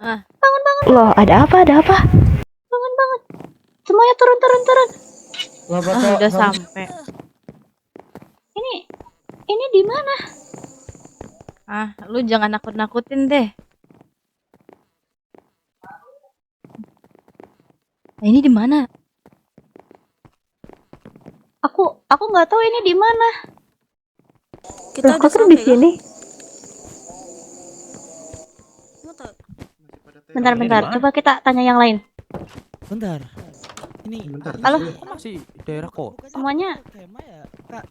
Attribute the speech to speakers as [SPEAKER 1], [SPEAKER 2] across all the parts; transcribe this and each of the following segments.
[SPEAKER 1] Ah,
[SPEAKER 2] Loh, ada apa? Ada apa?
[SPEAKER 3] Semuanya turun.
[SPEAKER 1] udah sampai.
[SPEAKER 3] Ini di mana?
[SPEAKER 1] Lu jangan nakut-nakutin deh. Nah, ini di mana?
[SPEAKER 3] Aku nggak tahu ini di mana.
[SPEAKER 2] Loh, kok di sini?
[SPEAKER 3] Bentar. Coba kita tanya yang lain.
[SPEAKER 4] Bentar. Ini
[SPEAKER 3] Halo?
[SPEAKER 4] masih daerah kok.
[SPEAKER 3] Semuanya.
[SPEAKER 4] Kemah ya, Kak.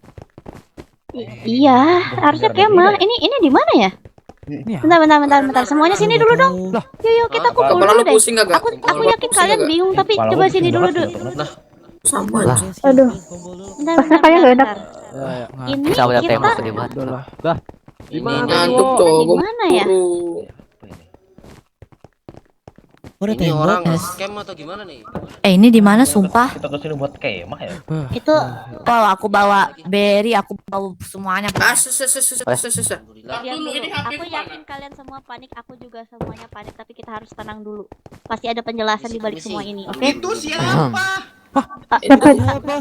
[SPEAKER 3] Iya, harusnya kemah. Ini di mana ya?
[SPEAKER 4] Ini ya.
[SPEAKER 3] Bentar. Semuanya sini dulu dong.
[SPEAKER 4] Lah,
[SPEAKER 3] Yuk kita kumpul
[SPEAKER 5] Kepala
[SPEAKER 3] dulu
[SPEAKER 5] lu
[SPEAKER 3] deh.
[SPEAKER 5] pusing agak?
[SPEAKER 3] Aku yakin kalian bingung, tapi coba sini dulu.
[SPEAKER 5] Sama
[SPEAKER 6] Lah.
[SPEAKER 5] aja.
[SPEAKER 2] Aduh.
[SPEAKER 3] Bentar.
[SPEAKER 2] kayak nggak enak.
[SPEAKER 3] Ini
[SPEAKER 6] Bisa udah
[SPEAKER 3] kita
[SPEAKER 6] tema sedih banget.
[SPEAKER 5] Ini ngantuk cowok.
[SPEAKER 3] di mana ya?
[SPEAKER 4] udah
[SPEAKER 5] Ini orang
[SPEAKER 4] tembok.
[SPEAKER 5] scam atau gimana nih?
[SPEAKER 6] Ini di mana sumpah?
[SPEAKER 7] Kita kesini buat kemah ya.
[SPEAKER 3] Itu
[SPEAKER 6] Oh, aku bawa berry, aku bawa semuanya.
[SPEAKER 3] diam dulu. Aku yakin kalian semua panik. Aku juga semuanya panik. Tapi kita harus tenang dulu. Pasti ada penjelasan di balik semua ini, oke?
[SPEAKER 5] Itu siapa?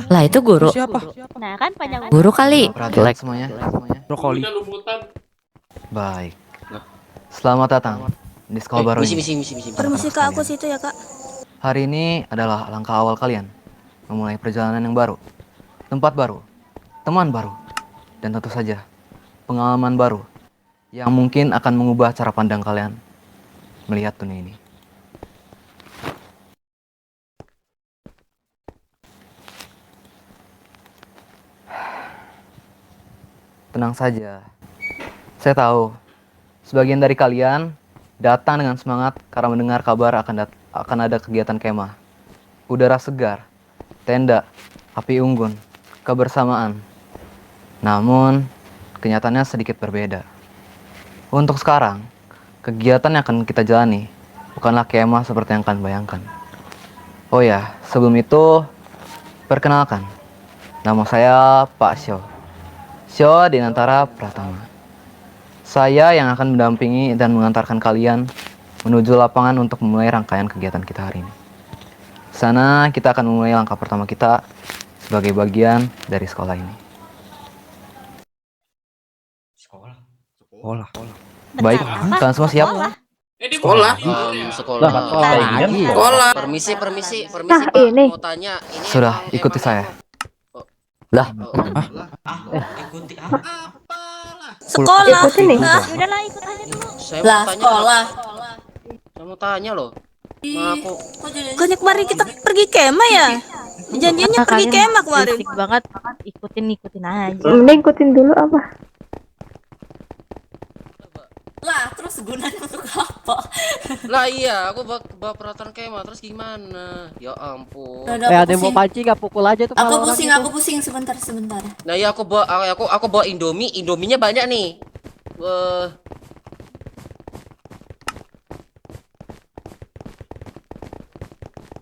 [SPEAKER 6] Lah itu guru.
[SPEAKER 4] Siapa?
[SPEAKER 3] Nah kan panjang.
[SPEAKER 6] Guru kali.
[SPEAKER 7] Perhatian semuanya.
[SPEAKER 4] Brokoli.
[SPEAKER 7] Baik. Selamat datang di sekolah baru ini.
[SPEAKER 5] Misi.
[SPEAKER 8] Permisi Kak, aku situ ya Kak.
[SPEAKER 7] Hari ini adalah langkah awal kalian memulai perjalanan yang baru, tempat baru, teman baru, dan tentu saja pengalaman baru yang mungkin akan mengubah cara pandang kalian melihat dunia ini. Tenang saja. Saya tahu sebagian dari kalian datang dengan semangat karena mendengar kabar akan ada kegiatan kemah. Udara segar, tenda, api unggun, kebersamaan. Namun, kenyataannya sedikit berbeda. Untuk sekarang, kegiatan yang akan kita jalani bukanlah kemah seperti yang kalian bayangkan. Oh ya, sebelum itu, perkenalkan. Nama saya Pak Syo. Syo Dinantara Pratama. Saya yang akan mendampingi dan mengantarkan kalian menuju lapangan untuk memulai rangkaian kegiatan kita hari ini. Di sana kita akan memulai langkah pertama kita sebagai bagian dari sekolah ini.
[SPEAKER 4] Sekolah.
[SPEAKER 7] Baik, kalian semua siap?
[SPEAKER 5] Sekolah.
[SPEAKER 7] Sekolah.
[SPEAKER 5] Permisi,
[SPEAKER 2] Nah,
[SPEAKER 5] Pak.
[SPEAKER 2] ini.
[SPEAKER 5] Mau tanya, ini
[SPEAKER 7] Sudah,
[SPEAKER 5] emang
[SPEAKER 7] ikuti saya.
[SPEAKER 6] Lah.
[SPEAKER 8] Sekolah.
[SPEAKER 2] Ikutin nih.
[SPEAKER 3] Udahlah ikut aja dulu.
[SPEAKER 5] Saya
[SPEAKER 8] Lah,
[SPEAKER 5] mau tanya.
[SPEAKER 8] sekolah.
[SPEAKER 5] Saya mau tanya loh. Ma, aku
[SPEAKER 8] Bukannya kemarin kita pergi kemah ya? Janjiannya pergi
[SPEAKER 1] Kalian
[SPEAKER 8] kemah kemarin.
[SPEAKER 1] berisik banget. Ikutin aja.
[SPEAKER 2] Mending ikutin dulu apa?
[SPEAKER 8] Lah, terus gunanya untuk apa?
[SPEAKER 5] lah iya, aku bawa peralatan kemah terus gimana? Ya ampun.
[SPEAKER 8] Ada yang mau
[SPEAKER 9] pancing gak pukul aja tuh.
[SPEAKER 8] aku pusing sebentar.
[SPEAKER 5] Nah ya aku bawa Indominya banyak nih.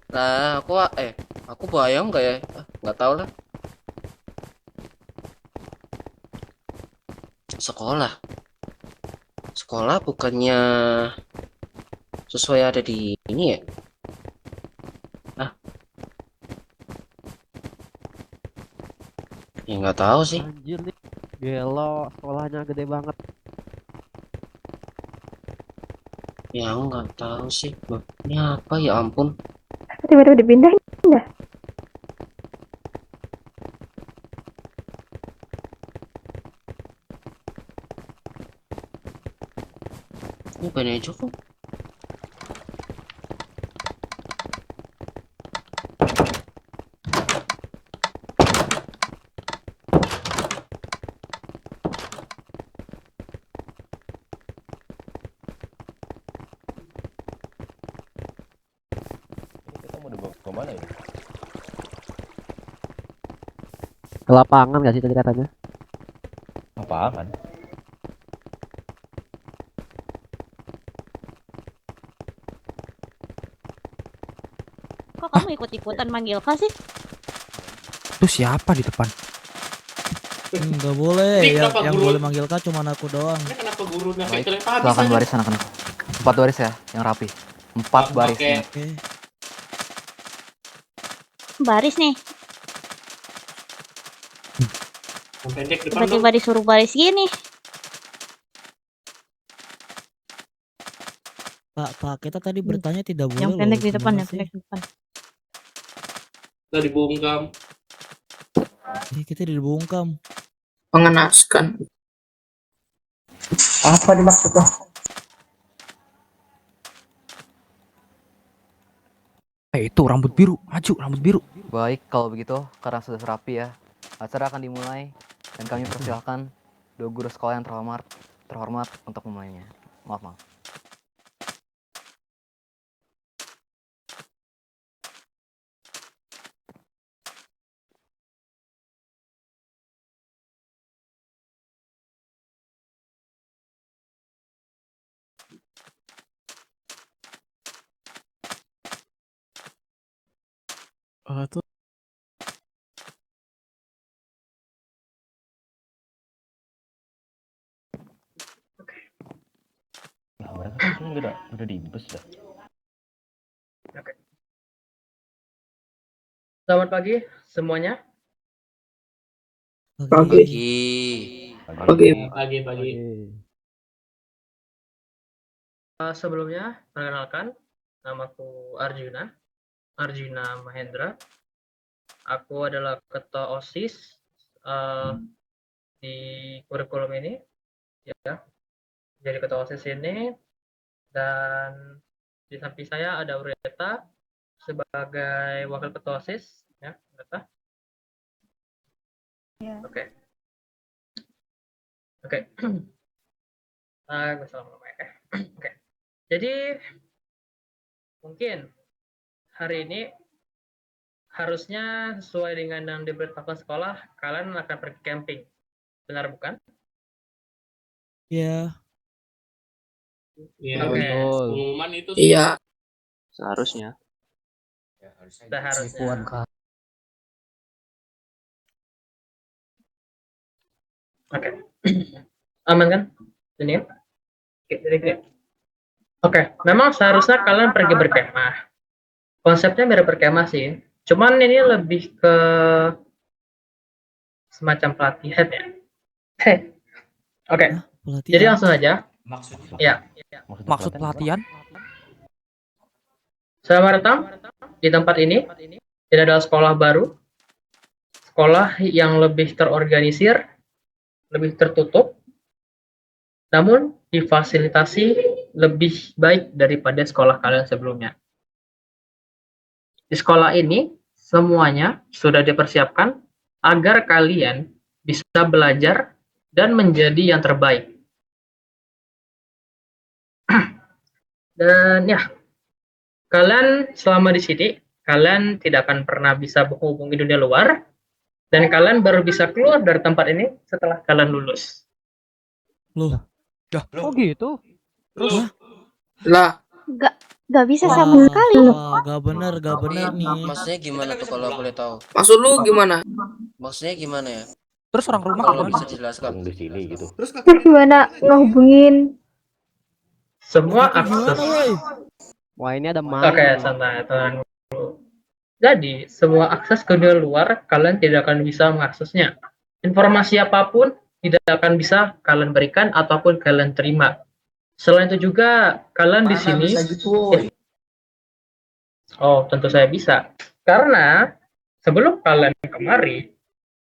[SPEAKER 5] Nah aku bayang nggak ya? Nggak tahu lah. Sekolah bukannya sesuai ada di ini ya? Ya nggak tahu sih.
[SPEAKER 9] Anjir nih. Gelo, sekolahnya gede banget.
[SPEAKER 5] Ya aku nggak tahu sih. Loh, ini apa ya ampun?
[SPEAKER 2] Tiba-tiba dipindah.
[SPEAKER 5] Ini banyak cukup.
[SPEAKER 7] Kita mau dibawa ke mana ya?
[SPEAKER 9] Ke lapangan gak sih tadi katanya?
[SPEAKER 7] Apaan?
[SPEAKER 3] Kok kamu ikut-ikutan manggil Kak sih?
[SPEAKER 4] Itu siapa di depan? Enggak boleh. Yang boleh manggil Kak cuma aku doang.
[SPEAKER 7] Baik, silakan baris anak-anak. 4 baris ya, yang rapi. 4 baris.
[SPEAKER 10] Oke.
[SPEAKER 4] Oke.
[SPEAKER 3] Baris nih.
[SPEAKER 10] Yang pendek depan dong.
[SPEAKER 3] Tiba-tiba disuruh baris gini.
[SPEAKER 6] Pak, kita tadi bertanya tidak boleh
[SPEAKER 1] Yang pendek
[SPEAKER 6] loh,
[SPEAKER 1] di depan,
[SPEAKER 6] gimana
[SPEAKER 1] yang
[SPEAKER 6] sih?
[SPEAKER 1] pendek di depan.
[SPEAKER 10] Kita dibungkam.
[SPEAKER 6] Kita dibungkam.
[SPEAKER 8] Mengenaskan.
[SPEAKER 2] Apa dimaksudnya?
[SPEAKER 4] Itu rambut biru, maju rambut biru.
[SPEAKER 7] Baik, kalau begitu, karena sudah rapi ya, acara akan dimulai dan kami persilahkan dua guru sekolah yang terhormat untuk memulainya. Maaf.
[SPEAKER 4] Tuh.
[SPEAKER 7] Ya, mereka udah di bus dah.
[SPEAKER 2] Selamat pagi semuanya.
[SPEAKER 5] Pagi.
[SPEAKER 10] Pagi.
[SPEAKER 2] Sebelumnya, perkenalkan, namaku Arjuna Mahendra. Aku adalah ketua OSIS di kurikulum ini, ya. Jadi ketua OSIS ini, dan di samping saya ada Ureta sebagai wakil ketua OSIS, ya, Ureta. Oke. Oke. Jadi mungkin hari ini harusnya sesuai dengan yang diberitakan sekolah, kalian akan pergi camping. Benar bukan?
[SPEAKER 6] Ya.
[SPEAKER 10] Iya,
[SPEAKER 2] Oke.
[SPEAKER 10] betul. Pengumuman itu
[SPEAKER 8] Iya.
[SPEAKER 9] Seharusnya.
[SPEAKER 2] Seharusnya. Oke. Aman kan? Ini ya? Oke, jadi gini. Oke, memang seharusnya kalian pergi berkemah. Konsepnya mirip berkemah sih. Cuman ini lebih ke semacam pelatihan ya. Oke.
[SPEAKER 6] Pelatihan.
[SPEAKER 2] Jadi langsung aja. Ya.
[SPEAKER 4] Maksud pelatihan?
[SPEAKER 2] Selamat datang di tempat ini. Ini adalah sekolah baru. Sekolah yang lebih terorganisir, lebih tertutup, namun difasilitasi lebih baik daripada sekolah kalian sebelumnya. Di sekolah ini, semuanya sudah dipersiapkan agar kalian bisa belajar dan menjadi yang terbaik. Dan ya, kalian selama di sini, kalian tidak akan pernah bisa menghubungi dunia luar, dan kalian baru bisa keluar dari tempat ini setelah kalian lulus.
[SPEAKER 6] Loh,
[SPEAKER 9] Oh gitu?
[SPEAKER 6] terus?
[SPEAKER 8] Lah,
[SPEAKER 3] Gak bisa
[SPEAKER 6] Wah,
[SPEAKER 3] sama sekali.
[SPEAKER 6] wah, gak bener nih.
[SPEAKER 5] Maksudnya gimana tuh kalau boleh tahu?
[SPEAKER 8] maksud lu gimana?
[SPEAKER 5] Maksudnya gimana ya?
[SPEAKER 4] Terus orang rumah
[SPEAKER 5] Kalau
[SPEAKER 4] gimana?
[SPEAKER 5] bisa dijelaskan.
[SPEAKER 2] Terus gimana ngehubungin semua
[SPEAKER 6] Gimana,
[SPEAKER 2] akses?
[SPEAKER 6] woi?
[SPEAKER 9] Wah ini ada main.
[SPEAKER 2] Oke, santai, tenang dulu. Jadi, semua akses ke dunia luar, kalian tidak akan bisa mengaksesnya. Informasi apapun tidak akan bisa kalian berikan ataupun kalian terima. Selain itu juga, kalian di sini... Oh, tentu saya bisa. Karena sebelum kalian kemari,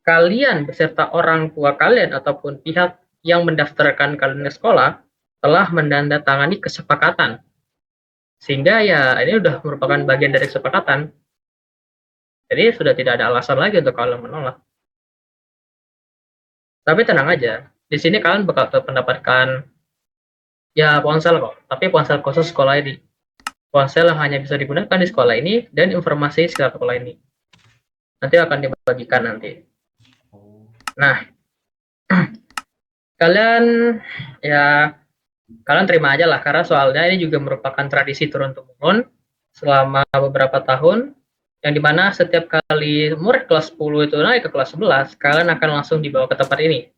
[SPEAKER 2] kalian beserta orang tua kalian ataupun pihak yang mendaftarkan kalian ke sekolah telah menandatangani kesepakatan. Sehingga ya ini udah merupakan bagian dari kesepakatan. Jadi sudah tidak ada alasan lagi untuk kalian menolak. Tapi tenang aja, di sini kalian bakal mendapatkan ya ponsel kok, tapi ponsel khusus sekolah ini. Ponsel yang hanya bisa digunakan di sekolah ini dan informasi sekitar sekolah ini. Nanti akan dibagikan nanti. Nah, kalian terima aja lah, karena soalnya ini juga merupakan tradisi turun-temurun selama beberapa tahun, yang dimana setiap kali murid kelas 10 itu naik ke kelas 11, kalian akan langsung dibawa ke tempat ini.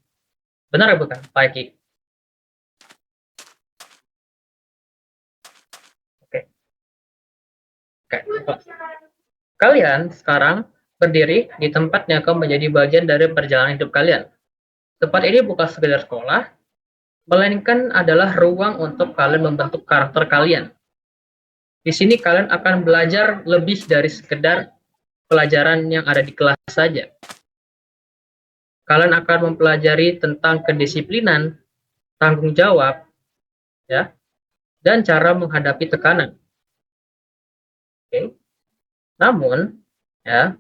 [SPEAKER 2] Benar bukan, Pak Eki? Oke. Kalian sekarang berdiri di tempat yang akan menjadi bagian dari perjalanan hidup kalian. Tempat ini bukan sekedar sekolah, melainkan adalah ruang untuk kalian membentuk karakter kalian. Di sini kalian akan belajar lebih dari sekedar pelajaran yang ada di kelas saja. Kalian akan mempelajari tentang kedisiplinan, tanggung jawab, ya, dan cara menghadapi tekanan. Oke. Namun, ya,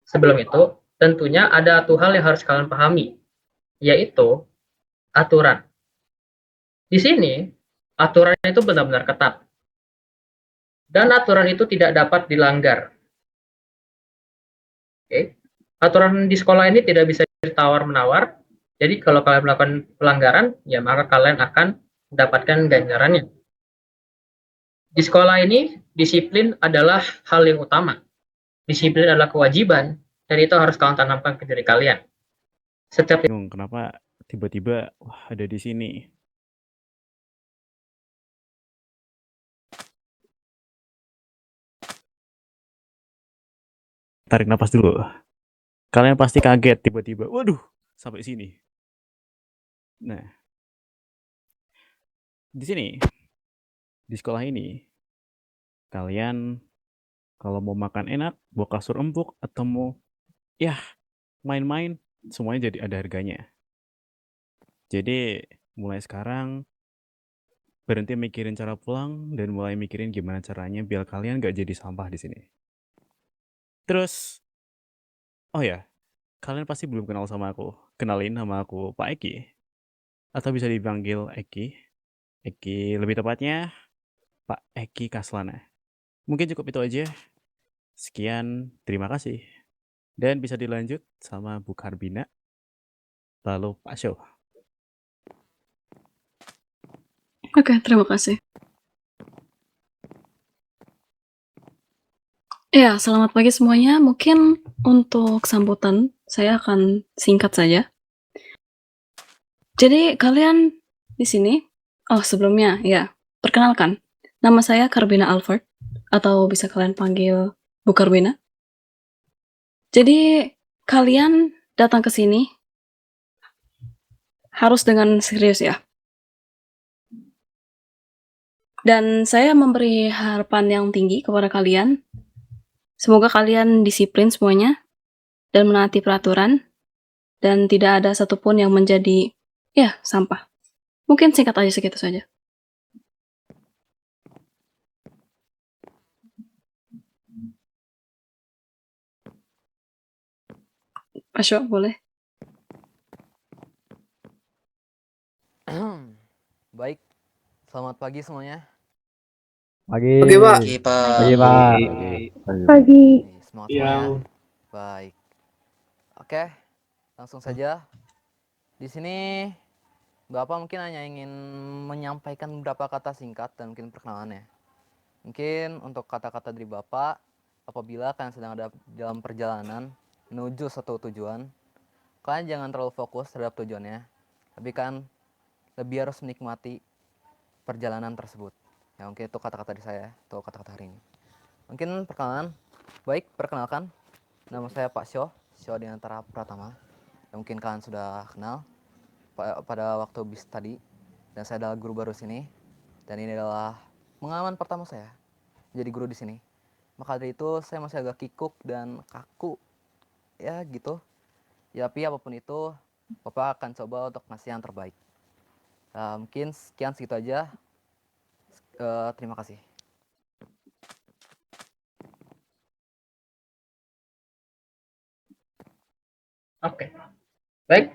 [SPEAKER 2] sebelum itu tentunya ada satu hal yang harus kalian pahami, yaitu aturan. Di sini, aturan itu benar-benar ketat. Dan aturan itu tidak dapat dilanggar. Oke. Aturan di sekolah ini tidak bisa ditawar-menawar. Jadi kalau kalian melakukan pelanggaran, ya maka kalian akan mendapatkan ganjarannya. Di sekolah ini, disiplin adalah hal yang utama. Disiplin adalah kewajiban, dan itu harus kalian tanamkan ke diri kalian. Setiap
[SPEAKER 11] Bingung kenapa tiba-tiba ada di sini. Tarik napas dulu. Kalian pasti kaget tiba-tiba. Waduh, sampai sini. Nah, di sini, di sekolah ini, kalian kalau mau makan enak, bawa kasur empuk, atau mau ya main-main, semuanya jadi ada harganya. Jadi mulai sekarang berhenti mikirin cara pulang dan mulai mikirin gimana caranya biar kalian gak jadi sampah di sini. Terus, oh ya, kalian pasti belum kenal sama aku. Kenalin nama aku Pak Eki. Atau bisa dipanggil Eki. Eki lebih tepatnya Pak Eki Kaslana. Mungkin cukup itu aja. Sekian, terima kasih. Dan bisa dilanjut sama Bu Karbina. Lalu Pak Syo.
[SPEAKER 8] Oke, terima kasih. Ya, selamat pagi semuanya. Mungkin untuk sambutan, saya akan singkat saja. Jadi, kalian di sini, sebelumnya, ya, perkenalkan. Nama saya Karbina Alfred, atau bisa kalian panggil Bu Karbina. Jadi, kalian datang ke sini harus dengan serius ya. Dan saya memberi harapan yang tinggi kepada kalian. Semoga kalian disiplin semuanya dan menaati peraturan dan tidak ada satupun yang menjadi sampah. Mungkin singkat aja segitu saja. Asyo, boleh?
[SPEAKER 7] Baik, selamat pagi semuanya.
[SPEAKER 9] Pagi.
[SPEAKER 5] Oke, Pak.
[SPEAKER 9] Pagi, Pak.
[SPEAKER 8] Pagi.
[SPEAKER 7] Semangat
[SPEAKER 10] Siang.
[SPEAKER 7] semuanya. Baik. Oke, langsung saja. Di sini Bapak mungkin hanya ingin menyampaikan beberapa kata singkat dan mungkin perkenalannya. Mungkin untuk kata-kata dari Bapak, apabila kalian sedang ada dalam perjalanan menuju satu tujuan, kalian jangan terlalu fokus terhadap tujuannya, tapi kan lebih harus menikmati perjalanan tersebut. Ya, mungkin itu kata-kata dari saya, atau kata-kata hari ini. Mungkin perkenalan. Baik, perkenalkan. Nama saya Pak Syo Dinantara Pratama. Ya, mungkin kalian sudah kenal pada waktu bis tadi. Dan saya adalah guru baru sini. Dan ini adalah pengalaman pertama saya jadi guru di sini. Maka dari itu saya masih agak kikuk dan kaku. Ya gitu. Ya, tapi apapun itu, Bapak akan coba untuk ngasih yang terbaik. Mungkin sekian segitu aja. Terima kasih.
[SPEAKER 2] Oke, baik.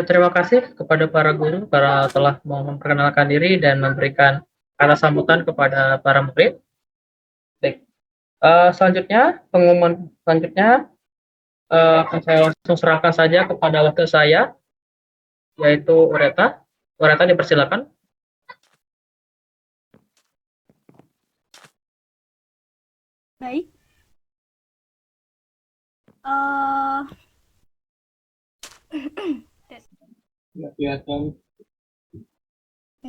[SPEAKER 2] Terima kasih kepada para guru para telah mau memperkenalkan diri dan memberikan kata sambutan kepada para murid. Baik. Selanjutnya pengumuman selanjutnya akan saya langsung serahkan saja kepada wakil saya, yaitu Ureta. Ureta, dipersilakan.
[SPEAKER 8] Baik.
[SPEAKER 10] Nggak kelihatan.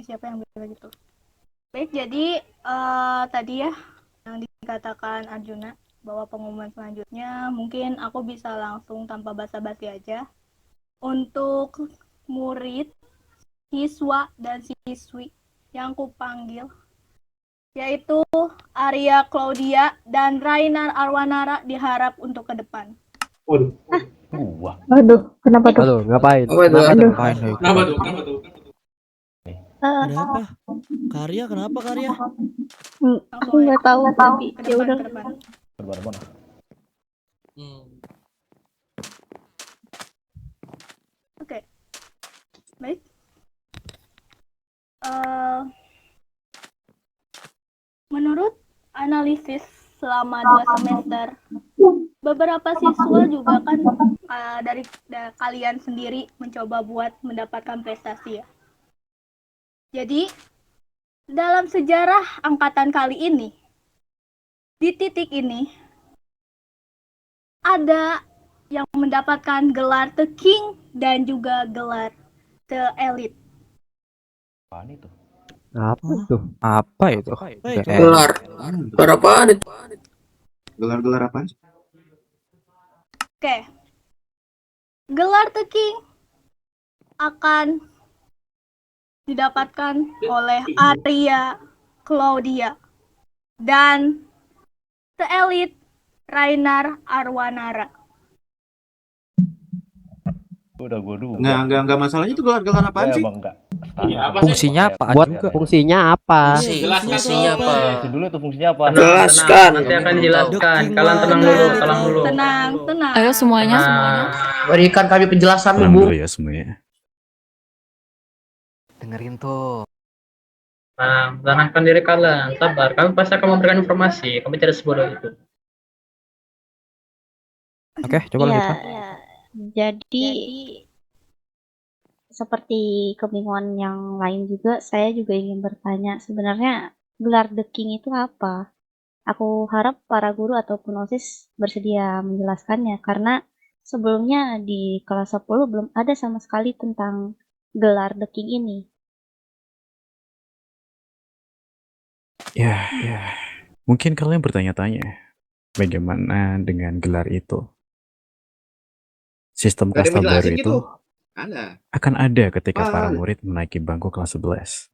[SPEAKER 8] Siapa yang bilang gitu? Baik, jadi tadi ya yang
[SPEAKER 12] katakan Arjuna bahwa pengumuman selanjutnya mungkin aku bisa langsung tanpa basa-basi aja untuk murid, siswa dan siswi yang kupanggil, yaitu Arya Claudia dan Rainar Arwanara diharap untuk ke depan.
[SPEAKER 9] Aduh, kenapa tuh? Aduh, ngapain?
[SPEAKER 10] Kenapa tuh?
[SPEAKER 13] Kenapa? Karya kenapa Karya?
[SPEAKER 12] Aku nggak tahu, tapi ya udah. Oke, baik. Menurut analisis selama 2 semester, beberapa siswa juga kan dari kalian sendiri mencoba buat mendapatkan prestasi ya. Jadi, dalam sejarah angkatan kali ini, di titik ini, ada yang mendapatkan gelar The King dan juga gelar The Elite.
[SPEAKER 9] Apa tuh?
[SPEAKER 4] Apa itu?
[SPEAKER 10] Gelar. Gelar apaan itu? Gelar-gelar apaan sih?
[SPEAKER 12] Oke. Gelar The King akan didapatkan oleh Arya Claudia dan The Elite Rainar Arwanara.
[SPEAKER 10] Enggak masalahnya itu gelar-gelar apaan sih?
[SPEAKER 4] Fungsinya apa?
[SPEAKER 9] Buat fungsinya apa?
[SPEAKER 5] Fungsinya apa?
[SPEAKER 10] Jelaskan.
[SPEAKER 2] Nanti akan dijelaskan. Kalian tenang dulu.
[SPEAKER 12] Tenang.
[SPEAKER 8] Ayo semuanya.
[SPEAKER 5] Berikan kami penjelasan
[SPEAKER 11] Tenang
[SPEAKER 5] Bu.
[SPEAKER 11] dulu ya semuanya.
[SPEAKER 7] Dengerin tuh.
[SPEAKER 2] Nah, tenangkan diri kalian. Sabar. Kami pasti akan memberikan informasi. Kami tidak sebodoh itu.
[SPEAKER 4] Oke, coba lanjutkan.
[SPEAKER 3] Iya. Jadi seperti kebingungan yang lain juga, saya juga ingin bertanya, sebenarnya gelar The King itu apa? Aku harap para guru ataupun OSIS bersedia menjelaskannya, karena sebelumnya di kelas 10 belum ada sama sekali tentang gelar The King ini.
[SPEAKER 11] Ya, mungkin kalian bertanya-tanya, bagaimana dengan gelar itu? Sistem kasta baru itu akan ada ketika para murid menaiki bangku kelas 11.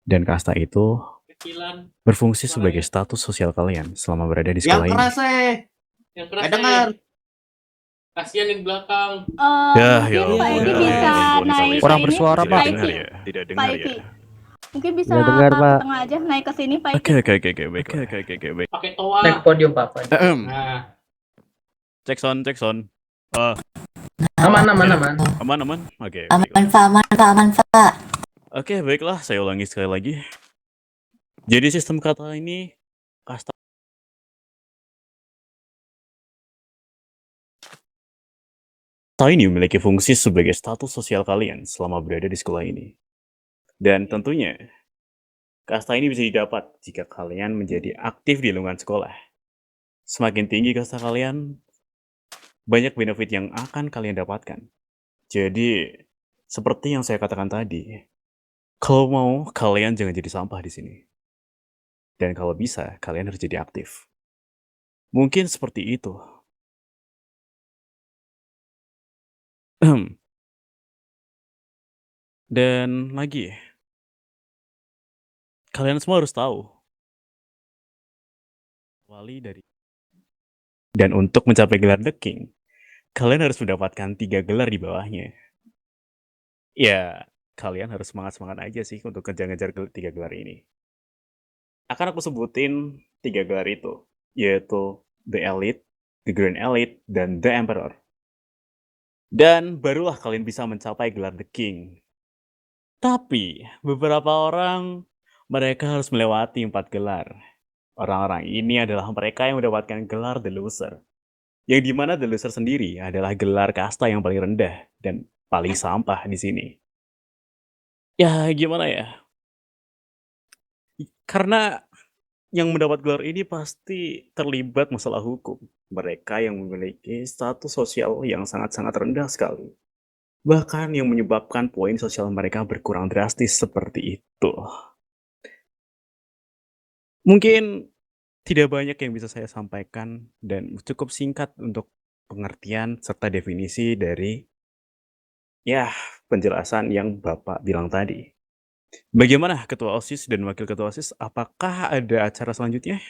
[SPEAKER 11] Dan kasta itu berfungsi sebagai status sosial kalian selama berada di sekolah ini.
[SPEAKER 10] Yang keras dengar.
[SPEAKER 12] Kasihan di belakang.
[SPEAKER 11] Ya,
[SPEAKER 12] Mungkin Pak Eki bisa naik
[SPEAKER 4] Kurang
[SPEAKER 12] ke ini.
[SPEAKER 4] bersuara, Pak.
[SPEAKER 11] Tidak
[SPEAKER 12] Pak
[SPEAKER 11] dengar
[SPEAKER 12] Eki.
[SPEAKER 11] ya.
[SPEAKER 12] Mungkin bisa
[SPEAKER 9] Nggak dengar,
[SPEAKER 12] ke
[SPEAKER 9] Pak.
[SPEAKER 12] tengah aja, naik ke sini Pak Eki.
[SPEAKER 11] Oke, baik.
[SPEAKER 10] Pakai toa.
[SPEAKER 2] Naik podium, Pak.
[SPEAKER 10] Nah,
[SPEAKER 11] Cek sound.
[SPEAKER 2] Aman.
[SPEAKER 11] Aman. Oke.
[SPEAKER 6] Aman Pak.
[SPEAKER 11] Oke, baiklah. Saya ulangi sekali lagi. Jadi sistem kata ini kasta ini memiliki fungsi sebagai status sosial kalian selama berada di sekolah ini. Dan tentunya, kasta ini bisa didapat jika kalian menjadi aktif di lingkungan sekolah. Semakin tinggi kasta kalian, banyak benefit yang akan kalian dapatkan. Jadi, seperti yang saya katakan tadi, kalau mau, kalian jangan jadi sampah di sini. Dan kalau bisa, kalian harus jadi aktif. Mungkin seperti itu. Dan lagi, kalian semua harus tahu. Dan untuk mencapai gelar The King, kalian harus mendapatkan 3 gelar di bawahnya. Ya, kalian harus semangat-semangat aja sih untuk ngejar-ngejar 3 gelar ini. Akan aku sebutin 3 gelar itu, yaitu The Elite, The Grand Elite, dan The Emperor. Dan barulah kalian bisa mencapai gelar The King. Tapi, beberapa orang, mereka harus melewati 4 gelar. Orang-orang ini adalah mereka yang mendapatkan gelar The Loser. Yang dimana The Loser sendiri adalah gelar kasta yang paling rendah dan paling sampah di sini. Ya, gimana ya? Karena yang mendapat gelar ini pasti terlibat masalah hukum. Mereka yang memiliki status sosial yang sangat-sangat rendah sekali. Bahkan yang menyebabkan poin sosial mereka berkurang drastis seperti itu. Mungkin tidak banyak yang bisa saya sampaikan dan cukup singkat untuk pengertian serta definisi dari ya penjelasan yang Bapak bilang tadi. Bagaimana Ketua OSIS dan Wakil Ketua OSIS? Apakah ada acara selanjutnya?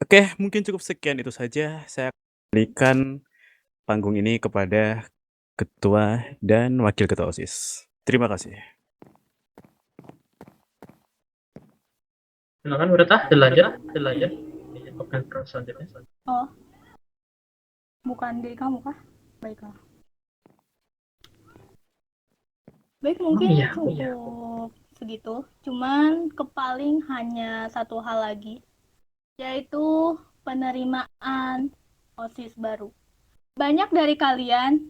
[SPEAKER 11] Oke, mungkin cukup sekian itu saja. Saya berikan panggung ini kepada Ketua dan Wakil Ketua OSIS. Terima kasih.
[SPEAKER 2] Silakan Berta, dilanjut. Oke, terus selanjutnya.
[SPEAKER 12] Oh, bukan diri kamu kah? Baiklah. Baik, mungkin
[SPEAKER 2] iya.
[SPEAKER 12] cukup segitu. Cuman kepaling hanya satu hal lagi, yaitu penerimaan OSIS baru. Banyak dari kalian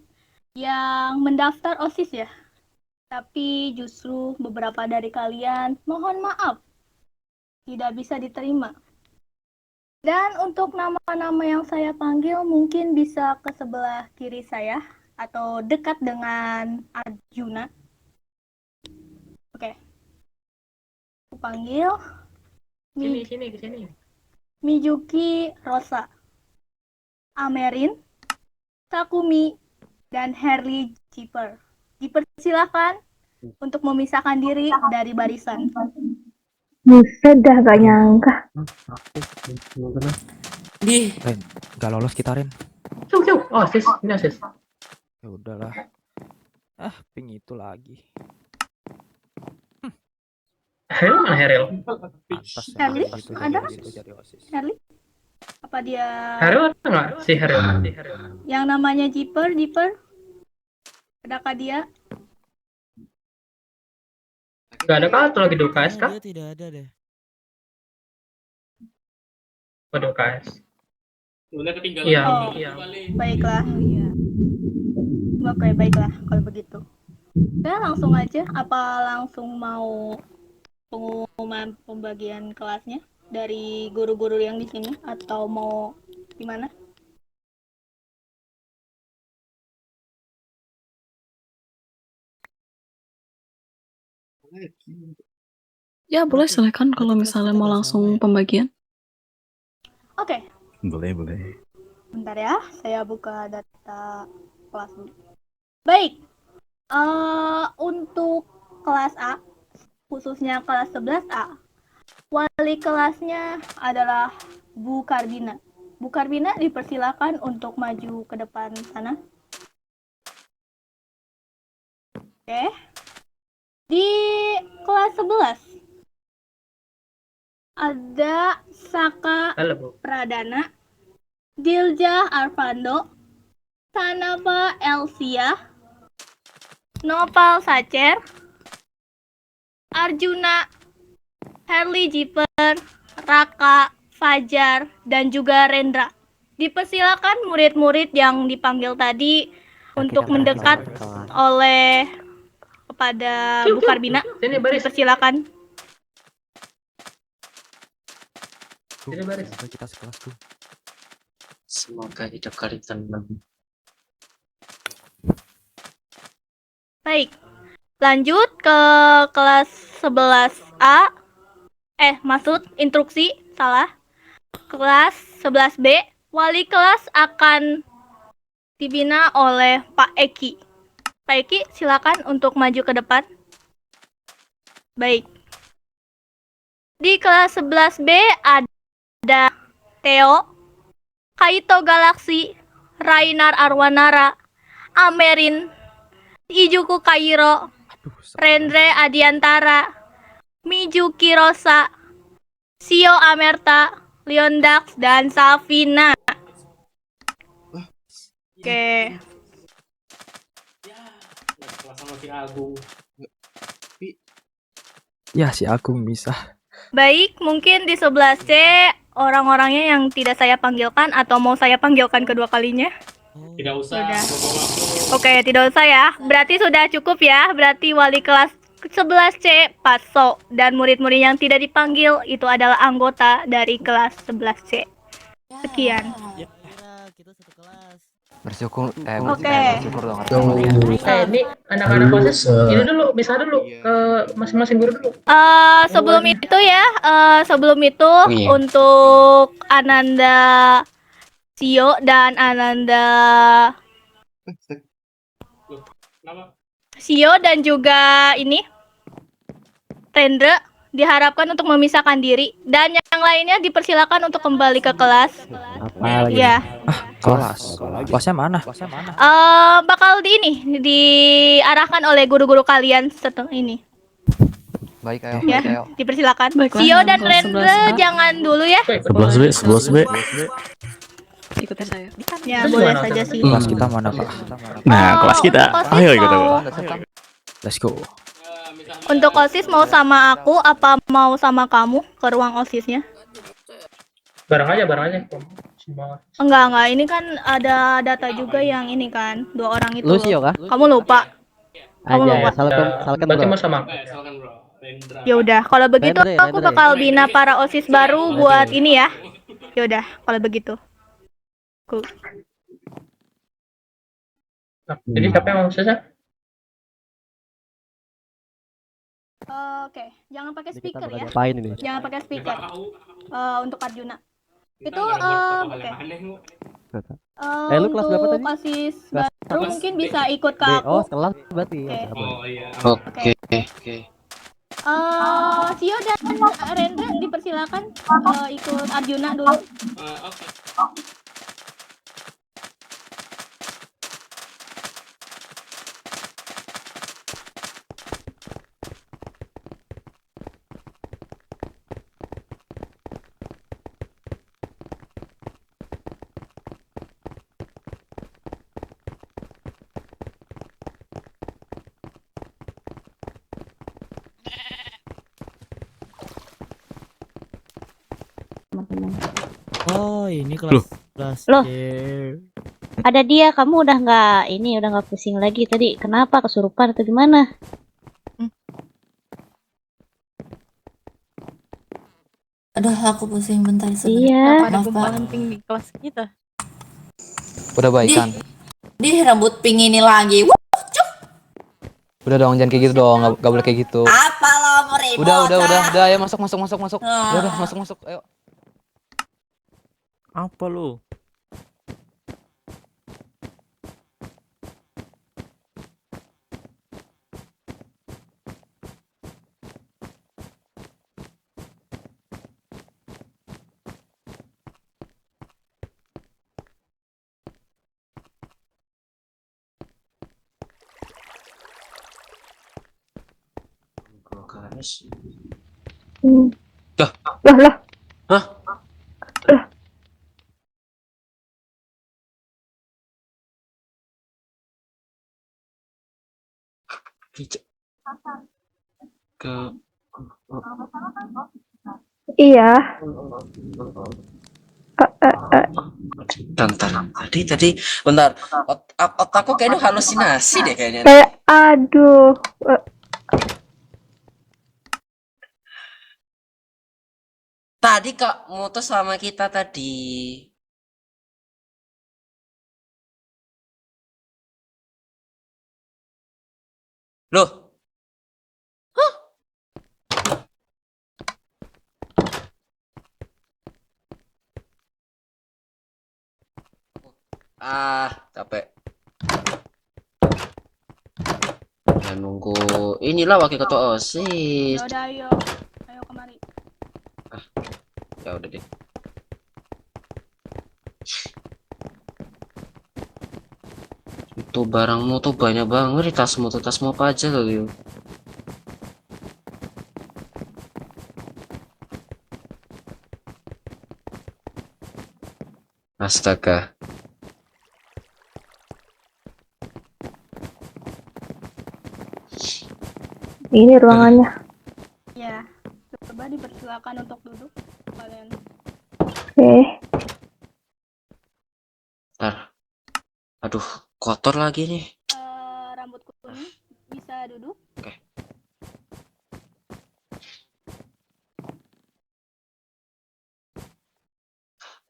[SPEAKER 12] yang mendaftar OSIS ya, tapi justru beberapa dari kalian mohon maaf tidak bisa diterima. Dan untuk nama-nama yang saya panggil mungkin bisa ke sebelah kiri saya atau dekat dengan Arjuna. Oke. Aku panggil
[SPEAKER 2] Sini.
[SPEAKER 12] Mijuki Rosa, Amerin, Takumi, dan Harley Jipper. Dipersilakan untuk memisahkan diri dari barisan.
[SPEAKER 3] Buset dah, gak nyangka.
[SPEAKER 5] Di
[SPEAKER 4] Ren, gak lolos kita Ren.
[SPEAKER 2] Cuk. Oh, sis, ini sis.
[SPEAKER 4] Ya udahlah. Ping itu lagi.
[SPEAKER 2] Heril mana Heril?
[SPEAKER 4] Pantas ya,
[SPEAKER 12] Harley?
[SPEAKER 4] gitu
[SPEAKER 12] Ada?
[SPEAKER 4] jadi OSIS.
[SPEAKER 12] Harley? Apa dia
[SPEAKER 2] Heril ada nggak? Si Heril.
[SPEAKER 12] yang namanya Jipper? Adakah dia?
[SPEAKER 2] Gak ada kah? Atau lagi di UKS kah?
[SPEAKER 13] Dia tidak ada deh.
[SPEAKER 2] Pada UKS.
[SPEAKER 5] udah ketinggalan.
[SPEAKER 2] Iya.
[SPEAKER 12] Oh, baiklah. Oke, baiklah kalau begitu. Saya langsung aja. Apa langsung mau pengumuman pembagian kelasnya dari guru-guru yang di sini atau mau gimana?
[SPEAKER 8] Ya, boleh silakan kalau misalnya mau langsung pembagian.
[SPEAKER 12] Oke,
[SPEAKER 11] Boleh.
[SPEAKER 12] bentar ya. Saya buka data kelas dulu. Baik. Untuk kelas A, khususnya kelas 11A, wali kelasnya adalah Bu Karbina. Bu Karbina dipersilakan untuk maju ke depan sana. Oke. Di kelas 11 ada Saka
[SPEAKER 2] Halo, Bu.
[SPEAKER 12] Pradana, Dilja Arvando, Sanava Elsia, Nopal Sacer, Arjuna, Harley Jipper, Raka, Fajar, dan juga Rendra. Dipersilakan murid-murid yang dipanggil tadi untuk mendekat oleh kepada Bu Karbina.
[SPEAKER 2] Sini baris.
[SPEAKER 12] Dipersilakan.
[SPEAKER 2] Sini baris.
[SPEAKER 4] Kita sekelas tuh.
[SPEAKER 5] Semoga hidup kalian tenang.
[SPEAKER 12] Baik. Lanjut ke kelas 11A. Maksud instruksi salah. Kelas 11B, wali kelas akan dibina oleh Pak Eki. Pak Eki, silakan untuk maju ke depan. Baik. Di kelas 11B ada Theo, Kaito Galaxy, Rainar Arwanara, Amerin, Ijuku Kairo, Rendre Adiantara, Mijuki Rosa, Sio Amerta, Leondax, dan Safina. Oke.
[SPEAKER 4] Ya si Agung bisa.
[SPEAKER 12] Baik, mungkin di 11C orang-orangnya yang tidak saya panggilkan atau mau saya panggilkan kedua kalinya.
[SPEAKER 5] Tidak usah.
[SPEAKER 12] Sudah. Oke, tidak usah ya. Berarti sudah cukup ya. Berarti wali kelas 11C Paso dan murid-murid yang tidak dipanggil itu adalah anggota dari kelas 11C. Sekian.
[SPEAKER 13] Kira kita satu kelas.
[SPEAKER 7] Bersyukur,
[SPEAKER 12] Oke.
[SPEAKER 7] bersyukur dong.
[SPEAKER 2] Ini anak-anak OSIS ini dulu, bisa dulu ke masing-masing guru dulu.
[SPEAKER 12] Sebelum itu ya,
[SPEAKER 10] Iya.
[SPEAKER 12] untuk Ananda Sio dan Ananda Sio dan juga ini Rendra diharapkan untuk memisahkan diri dan yang lainnya dipersilakan untuk kembali ke kelas.
[SPEAKER 9] Apa lagi?
[SPEAKER 12] Ya,
[SPEAKER 4] Kelas. Kelasnya mana?
[SPEAKER 12] bakal diarahkan oleh guru-guru kalian setelah ini.
[SPEAKER 7] Baik, ayo,
[SPEAKER 12] Ya,
[SPEAKER 7] baik, ayo.
[SPEAKER 12] dipersilakan.
[SPEAKER 8] Baiklah,
[SPEAKER 12] Sio dan
[SPEAKER 8] kelas
[SPEAKER 12] Rendra
[SPEAKER 8] 11A.
[SPEAKER 12] jangan dulu ya.
[SPEAKER 11] 11B.
[SPEAKER 8] Ikutin saya.
[SPEAKER 12] Ya, boleh saja sih.
[SPEAKER 4] Kelas kita mana, Pak?
[SPEAKER 11] Nah, kelas kita.
[SPEAKER 12] OSIS
[SPEAKER 11] Ayo ikut aku.
[SPEAKER 12] mau-
[SPEAKER 4] Let's go.
[SPEAKER 12] Untuk OSIS mau sama aku apa mau sama kamu ke ruang OSISnya?
[SPEAKER 2] Bareng aja. Semua.
[SPEAKER 12] Enggak. Ini kan ada data juga yang ini kan, 2 orang itu.
[SPEAKER 9] Lu sih kah?
[SPEAKER 12] Kamu lupa. Kamu
[SPEAKER 9] Aja
[SPEAKER 12] lupa.
[SPEAKER 9] ya, salahkan
[SPEAKER 2] Berarti
[SPEAKER 9] bro.
[SPEAKER 2] mau sama.
[SPEAKER 12] Ya udah, kalau begitu
[SPEAKER 9] Rendra,
[SPEAKER 12] aku
[SPEAKER 9] Rendra.
[SPEAKER 12] bakal bina para OSIS baru buat ini ya. Ya udah, kalau begitu. Cool.
[SPEAKER 2] Nah, jadi siapa yang mau susah?
[SPEAKER 12] Oke, jangan pakai
[SPEAKER 9] Kita
[SPEAKER 12] speaker
[SPEAKER 9] bakal
[SPEAKER 12] ya.
[SPEAKER 9] ngapain ini?
[SPEAKER 12] Jangan pakai speaker. Untuk Arjuna. Itu oke.
[SPEAKER 9] Lu kelas berapa
[SPEAKER 12] Untuk
[SPEAKER 9] tadi?
[SPEAKER 12] OSIS
[SPEAKER 9] Kelas
[SPEAKER 12] baru mungkin bisa ikut ke aku.
[SPEAKER 9] Oh, kelas berarti.
[SPEAKER 12] Oke.
[SPEAKER 10] Oke.
[SPEAKER 12] Sio dan Rendra dipersilakan ikut Arjuna dulu.
[SPEAKER 13] Oh, ini kelas
[SPEAKER 3] Loh.
[SPEAKER 13] C.
[SPEAKER 3] Ada dia, kamu udah nggak pusing lagi tadi. Kenapa, kesurupan atau gimana?
[SPEAKER 6] Aduh, aku pusing bentar
[SPEAKER 3] Iya.
[SPEAKER 1] Kenapa ada
[SPEAKER 6] Maaf,
[SPEAKER 1] gempa
[SPEAKER 6] Pak.
[SPEAKER 1] penting di kelas kita?
[SPEAKER 7] Udah baik kan?
[SPEAKER 6] Di rambut pink ini lagi. Wuh,
[SPEAKER 7] Udah dong, jangan kayak gitu dong, nggak boleh kayak gitu.
[SPEAKER 6] apa lo mau ribut?
[SPEAKER 7] Udah, ayo masuk. Udah, masuk, ayo.
[SPEAKER 11] Apa lu?
[SPEAKER 10] Lah.
[SPEAKER 5] Hah? Ke
[SPEAKER 12] Iya.
[SPEAKER 5] bentar. Tadi bentar. Otakku kayaknya halusinasi deh kayaknya.
[SPEAKER 12] Aduh.
[SPEAKER 5] Tadi Kak mutus sama kita tadi. Loh. Hah? Capek. Ya nunggu inilah wakil ketua OSIS.
[SPEAKER 12] Ya udah, ayo kemari.
[SPEAKER 5] Ya udah deh. Itu barangmu tuh banyak banget di tasmu apa aja loh yuk. Astaga.
[SPEAKER 12] Ini ruangannya. Ya, coba dipersilakan untuk duduk kalian. Oke.
[SPEAKER 5] Ntar. Aduh, kotor lagi nih.
[SPEAKER 12] Rambut kuning bisa duduk.
[SPEAKER 5] Oke.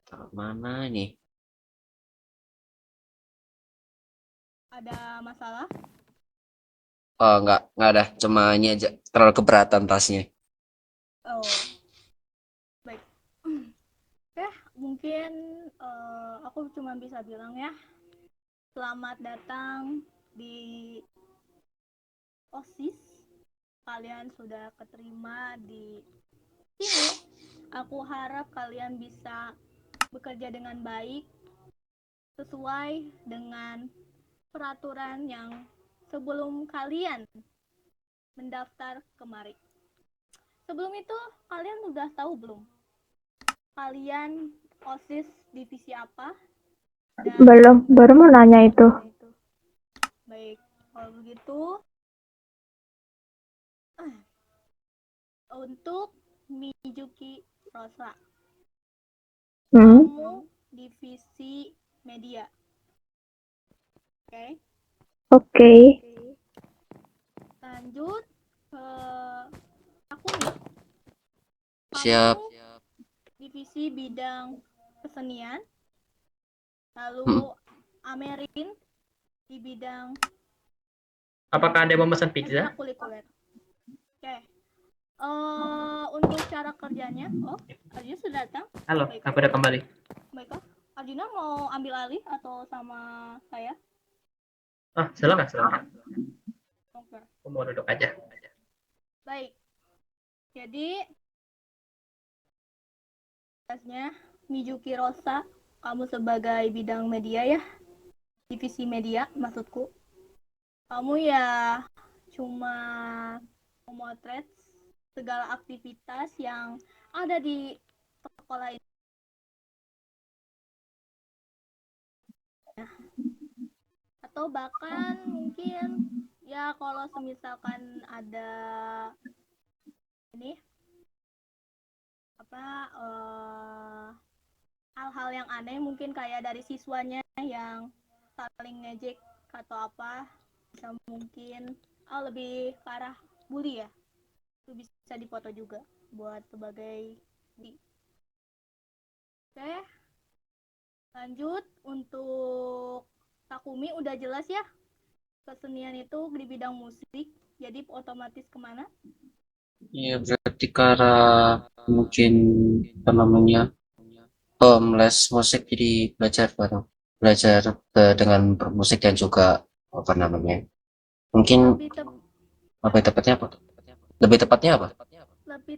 [SPEAKER 5] Taruh mana ini?
[SPEAKER 12] Ada masalah?
[SPEAKER 5] Oh, enggak ada. Cuma ini aja terlalu keberatan tasnya.
[SPEAKER 12] Oh, baik. Oke, mungkin aku cuma bisa bilang ya, selamat datang di OSIS. Kalian sudah keterima di sini. Aku harap kalian bisa bekerja dengan baik sesuai dengan peraturan yang sebelum kalian mendaftar kemari. Sebelum itu, kalian udah tahu belum? Kalian OSIS divisi apa? Dan
[SPEAKER 14] Belum, baru mau nanya itu.
[SPEAKER 12] baik, kalau begitu untuk Mijuki Rosa, kamu divisi media. Oke.
[SPEAKER 14] Oke.
[SPEAKER 12] Lanjut ke Takumi.
[SPEAKER 5] Siap.
[SPEAKER 12] Divisi bidang kesenian. Lalu Amerin di bidang
[SPEAKER 2] Apakah ada yang memesan pizza?
[SPEAKER 12] ekstrakurikuler. Oke. Untuk cara kerjanya, Arjuna sudah datang.
[SPEAKER 2] Halo, aku udah kembali.
[SPEAKER 12] Baiklah, Arjuna mau ambil alih atau sama saya?
[SPEAKER 2] Silakan.
[SPEAKER 12] Oke.
[SPEAKER 2] Aku mau duduk aja.
[SPEAKER 12] Baik. Jadi tugasnya Mijuki Rosa, kamu sebagai bidang media ya, divisi media maksudku. Kamu ya cuma memotret segala aktivitas yang ada di sekolah ini. Atau bahkan mungkin ya kalau semisalkan ada ini hal-hal yang aneh mungkin kayak dari siswanya yang saling ngejek atau apa, bisa mungkin lebih ke arah bully ya, itu bisa dipoto juga buat sebagai bully. Oke, lanjut untuk Takumi udah jelas ya, kesenian itu di bidang musik, jadi otomatis kemana?
[SPEAKER 5] Ya, berarti ke arah mungkin apa namanya? Les musik, jadi belajar dengan bermusik dan juga apa namanya? Mungkin lebih tepatnya apa?
[SPEAKER 12] Lebih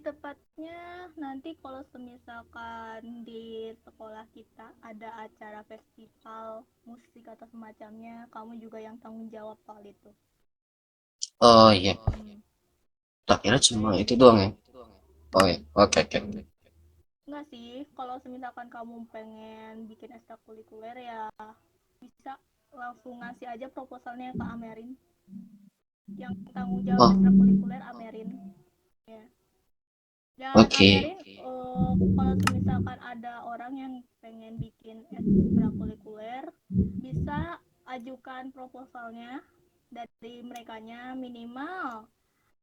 [SPEAKER 12] tepatnya nanti kalau semisalkan di sekolah kita ada acara festival musik atau semacamnya, kamu juga yang tanggung jawab soal itu.
[SPEAKER 5] Oh iya. Tak kira cuma itu doang ya. Oh iya, oke.
[SPEAKER 12] Enggak sih, kalau semisalkan kamu pengen bikin ekstrakurikuler ya bisa langsung ngasih aja proposalnya ke Amerin. Yang tanggung jawab ekstrakurikuler Amerin. Ya. Dan Amerin, kalau misalkan ada orang yang pengen bikin ekstrakurikuler, bisa ajukan proposalnya dari merekanya, minimal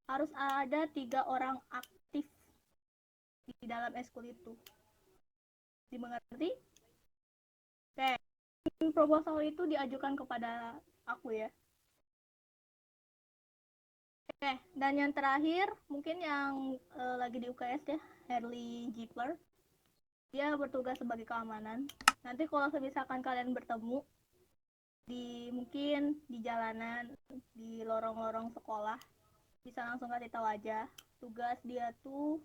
[SPEAKER 12] harus ada 3 orang aktif di dalam eskul itu. Dimengerti? Oke, proposal itu diajukan kepada aku ya. Oke, dan yang terakhir mungkin yang lagi di UKS ya, Harley Jeeper. Dia bertugas sebagai keamanan. Nanti kalau misalkan kalian bertemu mungkin di jalanan, di lorong-lorong sekolah, bisa langsung kasih tahu aja. Tugas dia tuh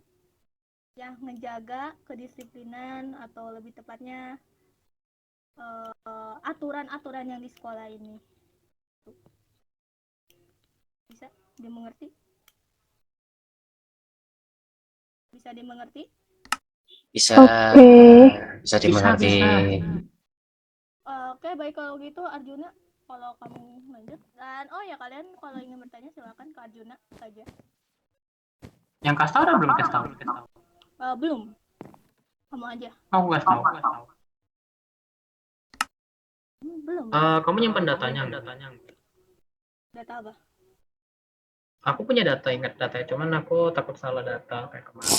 [SPEAKER 12] yang ngejaga kedisiplinan atau lebih tepatnya aturan-aturan yang di sekolah ini. Bisa dimengerti? Bisa dimengerti?
[SPEAKER 5] Bisa dimengerti.
[SPEAKER 12] Oke, baik kalau gitu Arjuna, kalau kamu lanjut. Dan ya kalian kalau ingin bertanya silakan ke Arjuna saja.
[SPEAKER 2] Yang kasih tahu udah belum kasih tahu?
[SPEAKER 12] Belum. Kamu aja.
[SPEAKER 2] Aku kasih tahu.
[SPEAKER 12] Belum.
[SPEAKER 2] Kamu nyimpen datanya?
[SPEAKER 12] Data apa?
[SPEAKER 2] Aku punya data, ingat datanya, cuman aku takut salah data kayak kemarin.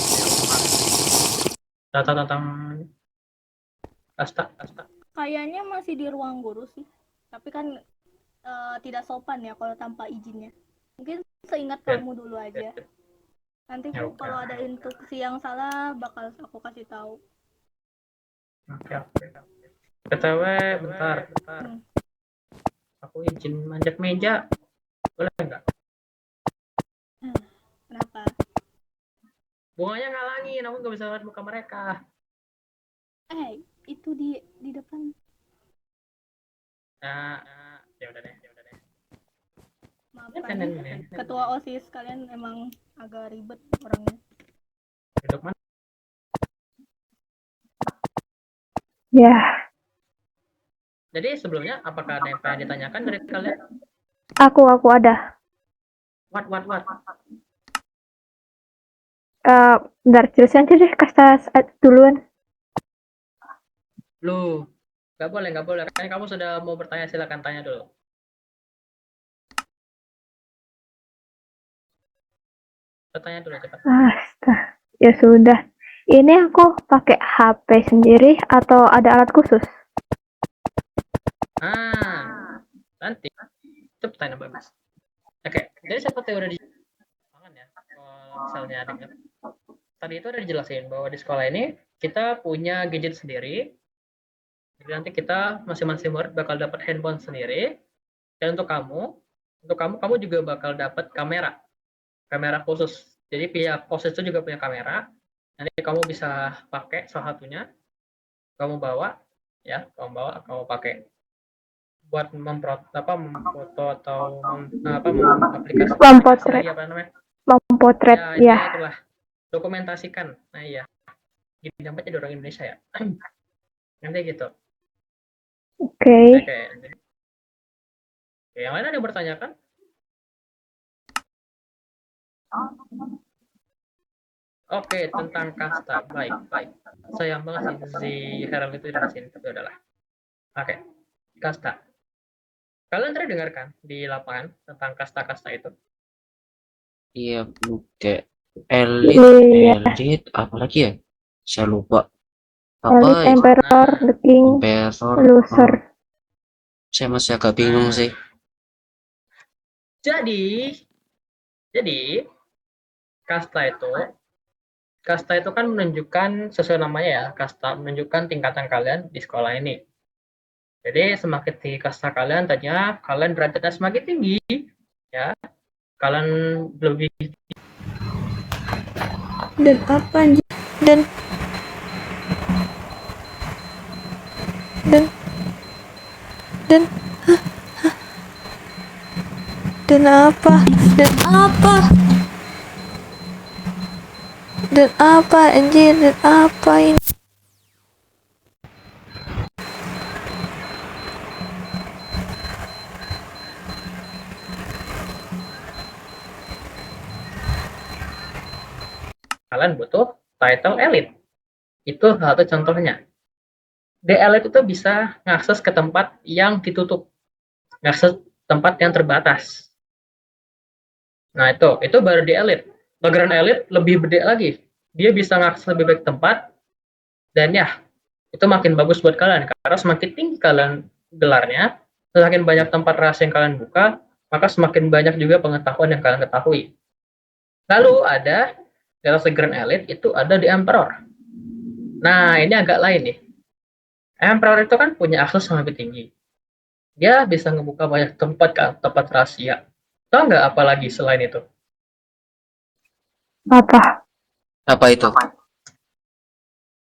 [SPEAKER 2] Data tentang Asta.
[SPEAKER 12] Kayaknya masih di ruang guru sih. Tapi kan tidak sopan ya kalau tanpa izinnya. Mungkin seingat kamu dulu aja. Nanti kalau ada instruksi yang salah bakal aku kasih tahu.
[SPEAKER 2] Oke. BTW, bentar. Aku izin manjat meja. Boleh nggak?
[SPEAKER 12] Kenapa?
[SPEAKER 2] Bunganya ngalangin, aku nggak bisa lihat muka mereka.
[SPEAKER 12] Itu di depan.
[SPEAKER 2] Nah, ya udah deh.
[SPEAKER 12] Maaf ketua OSIS kalian emang agak ribet orangnya.
[SPEAKER 2] Duduk mana?
[SPEAKER 14] Ya,
[SPEAKER 2] Jadi sebelumnya apakah ada yang pengen ditanyakan dari kalian?
[SPEAKER 14] aku ada.
[SPEAKER 2] What?
[SPEAKER 14] Bentar, jelasin aja deh, kasta duluan.
[SPEAKER 2] Lu, nggak boleh. Kan kamu sudah mau bertanya, silakan tanya dulu. Bertanya dulu cepat.
[SPEAKER 14] Ya sudah. Ini aku pakai HP sendiri atau ada alat khusus?
[SPEAKER 2] Nanti itu pertanyaan bagus. Oke, jadi seperti udah dijelasin ya, kalau misalnya dengar tadi itu udah dijelasin bahwa di sekolah ini kita punya gadget sendiri. Jadi nanti kita masing-masing murid bakal dapat handphone sendiri. Dan untuk kamu juga bakal dapat kamera khusus. Jadi pihak OSIS itu juga punya kamera. Nanti kamu bisa pakai salah satunya. Kamu pakai buat memfoto atau
[SPEAKER 14] Mempotret, ya.
[SPEAKER 2] Itulah, dokumentasikan. Nah iya, gini dampaknya di orang Indonesia ya. Nanti gitu.
[SPEAKER 14] Oke.
[SPEAKER 2] Yang lain ada yang bertanyakan? Oke, tentang kasta. Baik. Sayang banget si Herald itu di sini, tapi udahlah. Oke, kasta. Kalian tadi dengarkan di lapangan tentang kasta-kasta itu?
[SPEAKER 5] Iya, kayak elit, apalagi ya? Saya lupa.
[SPEAKER 14] Elit, emperor, the king, loser.
[SPEAKER 5] Saya masih agak bingung sih.
[SPEAKER 2] Jadi kasta itu kan menunjukkan sesuai namanya ya, kasta menunjukkan tingkatan kalian di sekolah ini. Jadi semakin tinggi kasta kalian, tadinya kalian derajatnya semakin tinggi, ya. Kalian lebih.
[SPEAKER 14] Dan apa anjir? Dan apa anjir, dan apa ini?
[SPEAKER 2] Kalian butuh title elite. Itu satu contohnya. The elite itu bisa ngakses ke tempat yang ditutup, ngakses tempat yang terbatas. Nah itu baru the elite. Background elite lebih gede lagi. Dia bisa ngakses lebih baik tempat, dan ya itu makin bagus buat kalian karena semakin tinggi kalian gelarnya, semakin banyak tempat rahasia yang kalian buka, maka semakin banyak juga pengetahuan yang kalian ketahui. Lalu ada di atas Grand Elite itu ada di Emperor. Nah ini agak lain nih. Emperor itu kan punya akses yang lebih tinggi. Dia bisa ngebuka banyak tempat rahasia. Tahu nggak apa lagi selain itu?
[SPEAKER 5] Apa itu?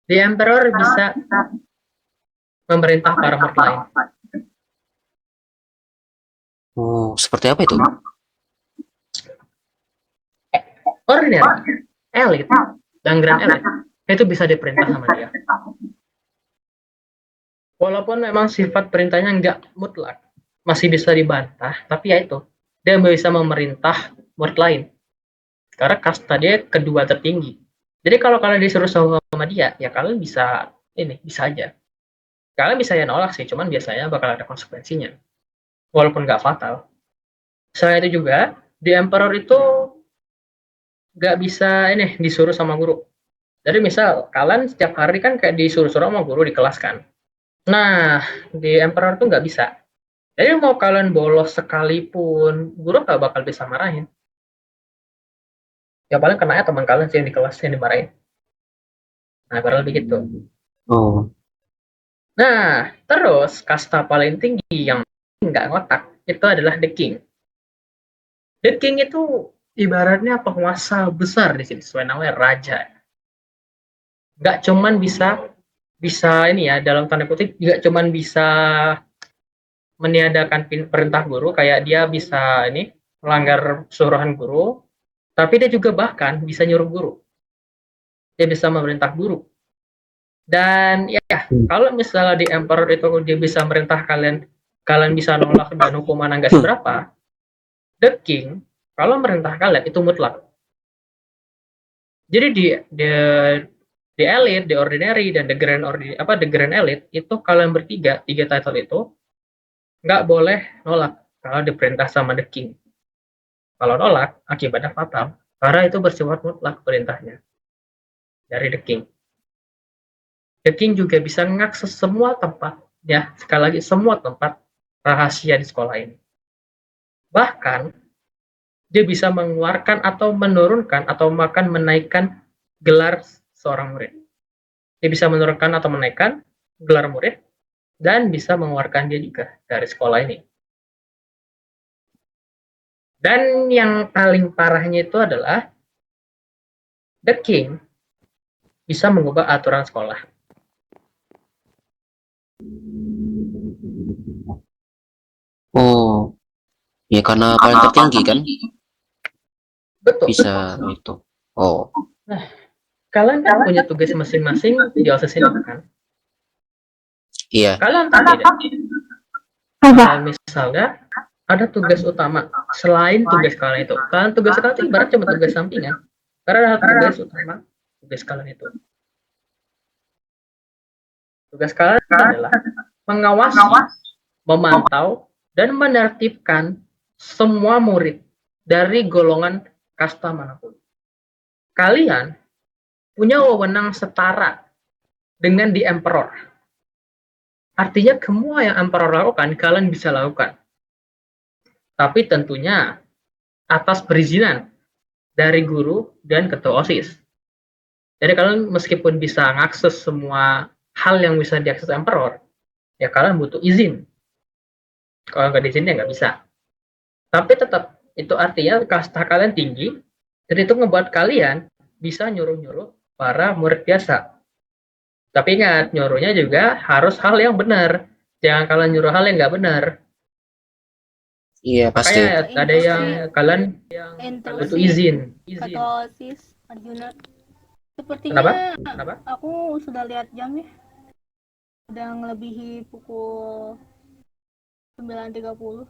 [SPEAKER 2] The Emperor bisa memerintah para murid lain.
[SPEAKER 5] Oh, seperti apa itu?
[SPEAKER 2] Ordinary, elite, dan grand elite itu bisa diperintah sama dia. Walaupun memang sifat perintahnya nggak mutlak, masih bisa dibantah, tapi ya itu, dia bisa memerintah murid lain. Karena kasta dia kedua tertinggi. Jadi kalau kalian disuruh sama dia, ya kalian bisa aja. Kalian bisa ya nolak sih, cuman biasanya bakal ada konsekuensinya. Walaupun nggak fatal. Selain itu juga, di Emperor itu nggak bisa disuruh sama guru. Jadi misal kalian setiap hari kan kayak disuruh-suruh sama guru di kelas kan. Nah, di Emperor tuh nggak bisa. Jadi mau kalian bolos sekalipun, guru nggak bakal bisa marahin. Ya paling kenanya teman kalian sih yang di kelas yang dimarahin. Nah, kurang lebih gitu.
[SPEAKER 5] Oh.
[SPEAKER 2] Nah, terus kasta paling tinggi yang nggak ngotak itu adalah the king. The king itu ibaratnya penguasa besar di sini, sesuai namanya raja. Nggak cuman bisa ini ya, dalam tanda kutip, nggak cuman bisa meniadakan perintah guru, kayak dia bisa ini melanggar suruhan guru, tapi dia juga bahkan bisa nyuruh guru. Dia bisa memerintah guru. Dan ya, kalau misalnya di emperor itu dia bisa merintah kalian bisa nolak dan hukuman nggak seberapa. The king kalau merintah kalian itu mutlak. Jadi di elite, di ordinary dan the grand elite itu kalian bertiga, tiga title itu nggak boleh nolak kalau diperintah sama the king. Kalau nolak akibatnya fatal karena itu bersifat mutlak perintahnya dari the king. The king juga bisa mengakses semua tempat, ya sekali lagi semua tempat rahasia di sekolah ini. Bahkan dia bisa mengeluarkan atau menurunkan atau bahkan menaikkan gelar seorang murid. Dia bisa menurunkan atau menaikkan gelar murid dan bisa mengeluarkan dia juga dari sekolah ini. Dan yang paling parahnya itu adalah the king bisa mengubah aturan sekolah.
[SPEAKER 5] Oh, ya karena paling tertinggi kan?
[SPEAKER 2] Betul.
[SPEAKER 5] Bisa itu. Oh.
[SPEAKER 2] Nah, kalian kan punya tugas masing-masing di OSIS ini kan?
[SPEAKER 5] Iya.
[SPEAKER 2] Kalian tahu tidak? Kalau misalnya ada tugas utama selain tugas kalian itu. Kalian tugas kalian itu ibarat cuma tugas sampingan. Karena ada tugas utama, tugas kalian itu. Tugas kalian adalah mengawasi, memantau, dan menertibkan semua murid dari golongan kasta manapun. Kalian punya wewenang setara dengan di emperor. Artinya semua yang emperor lakukan, kalian bisa lakukan. Tapi tentunya atas perizinan dari guru dan ketua OSIS. Jadi kalian meskipun bisa mengakses semua hal yang bisa diakses emperor, ya kalian butuh izin. Kalau nggak diizinin ya nggak bisa. Tapi tetap itu artinya kasta kalian tinggi, dan itu ngebuat kalian bisa nyuruh-nyuruh para murid biasa. Tapi ingat, nyuruhnya juga harus hal yang benar. Jangan kalian nyuruh hal yang nggak benar.
[SPEAKER 5] Iya pasti.
[SPEAKER 2] Kayak ada yang kalian butuh izin.
[SPEAKER 12] Kata OSIS Arjuna. Sepertinya
[SPEAKER 2] Kenapa?
[SPEAKER 12] aku sudah lihat jam ya. Udah ngelebihi pukul 9.30.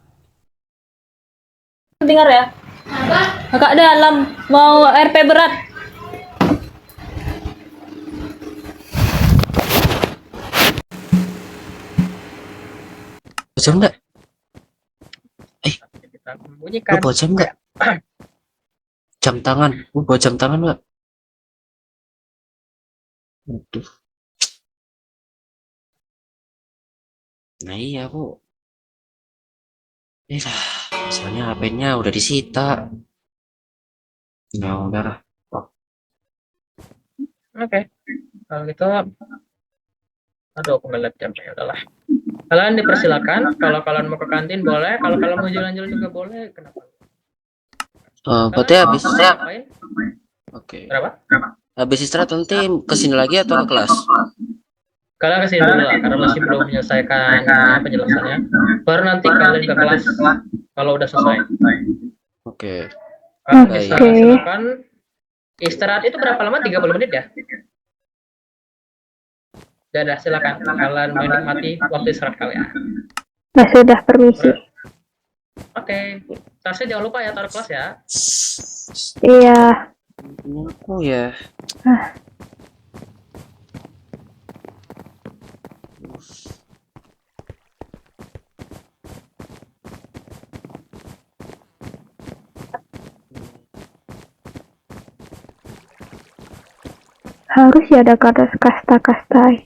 [SPEAKER 8] Dengar ya. Kakak dalam mau RP berat.
[SPEAKER 5] Jam nggak?
[SPEAKER 2] Kita
[SPEAKER 5] Lu
[SPEAKER 2] membunyikan.
[SPEAKER 5] bawa jam nggak? Jam tangan. Lu bawa jam tangan nggak? Aduh. Nah iya bu. Lah, misalnya HP-nya udah disita. Nah udah lah.
[SPEAKER 2] Oke. Kalau gitu, aduh aku ngeliat jamnya, udahlah. Kalian dipersilakan. Kalau kalian mau ke kantin boleh. Kalau kalian mau jalan-jalan juga boleh. Kenapa?
[SPEAKER 5] Berarti habis
[SPEAKER 2] ngapain?
[SPEAKER 5] Oke.
[SPEAKER 2] Berapa?
[SPEAKER 5] Habis istirahat nanti kesini lagi atau ke kelas?
[SPEAKER 2] Kalian kesini dulu lah, karena masih belum menyelesaikan penjelasannya. Baru nanti kalian ke kelas kalau udah selesai.
[SPEAKER 5] Oke.
[SPEAKER 2] Kalian bisa silakan istirahat itu berapa lama? 30 menit ya? Dadah, silakan. Kalian menikmati waktu istirahat kalian.
[SPEAKER 14] Ya sudah, permisi.
[SPEAKER 2] Oke. Tasnya jangan lupa ya, taruh kelas ya.
[SPEAKER 14] Iya.
[SPEAKER 5] Aku ya.
[SPEAKER 14] Harus ya ada kata kasta-kastai.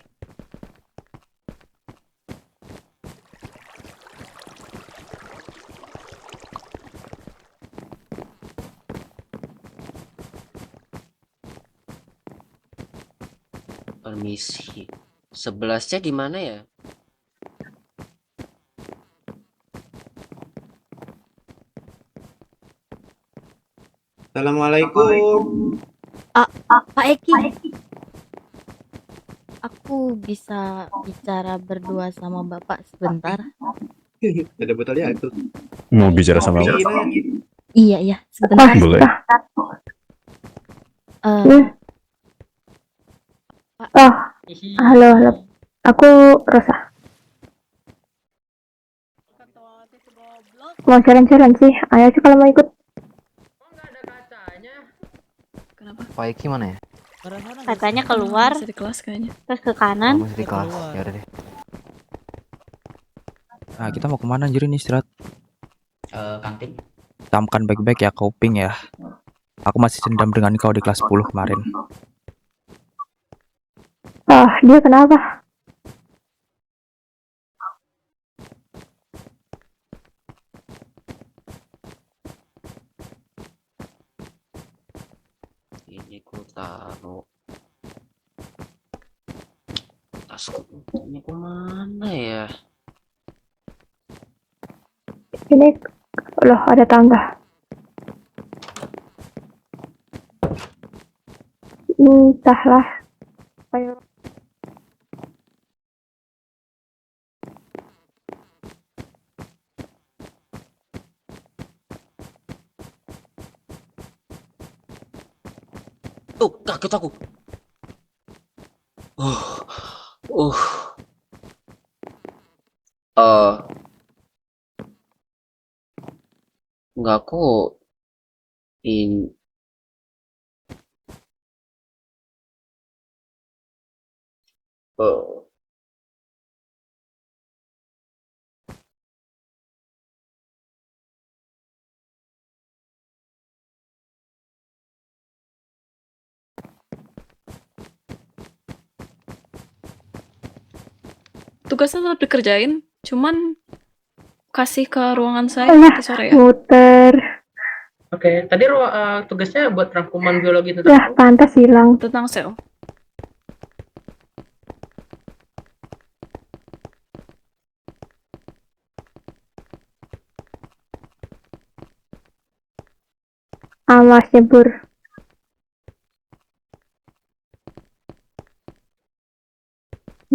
[SPEAKER 5] Permisi. 11-nya di mana ya?
[SPEAKER 10] Assalamualaikum.
[SPEAKER 1] Pak Eki, aku bisa bicara berdua sama Bapak sebentar?
[SPEAKER 10] Ada botolnya itu.
[SPEAKER 11] Mau bicara sama
[SPEAKER 10] Kopi, Ina.
[SPEAKER 1] Iya, sebentar.
[SPEAKER 11] Boleh.
[SPEAKER 14] Oh, halo. Aku Rosa. Mau jalan-jalan sih. Ayo sih kalau mau ikut.
[SPEAKER 8] Kenapa?
[SPEAKER 7] Pak Eki mana ya?
[SPEAKER 1] Katanya keluar,
[SPEAKER 8] Masih di kelas kayaknya.
[SPEAKER 1] terus ke kanan.
[SPEAKER 7] Masih di kelas. Ya udah deh.
[SPEAKER 4] Nah, kita mau kemana anjir ini istirahat?
[SPEAKER 5] Kantin.
[SPEAKER 4] Camkan baik-baik ya, Koping ya. Aku masih dendam dengan kau di kelas 10 kemarin.
[SPEAKER 14] Oh, dia kenapa?
[SPEAKER 5] Ini ku taruh. Tasku. Ini kemana ya?
[SPEAKER 14] Ini loh ada tangga. Entahlah. Ayo.
[SPEAKER 5] Tuh, kaget aku. Uh. Enggak, aku in
[SPEAKER 8] Tugasnya tetap dikerjain, cuman kasih ke ruangan saya
[SPEAKER 14] Alah,
[SPEAKER 8] nanti sore ya.
[SPEAKER 14] muter.
[SPEAKER 2] Oke, tadi tugasnya buat rangkuman biologi
[SPEAKER 14] Ya,
[SPEAKER 2] tentang
[SPEAKER 14] pantas hilang.
[SPEAKER 8] Tentang sel.
[SPEAKER 14] Awas nyebur.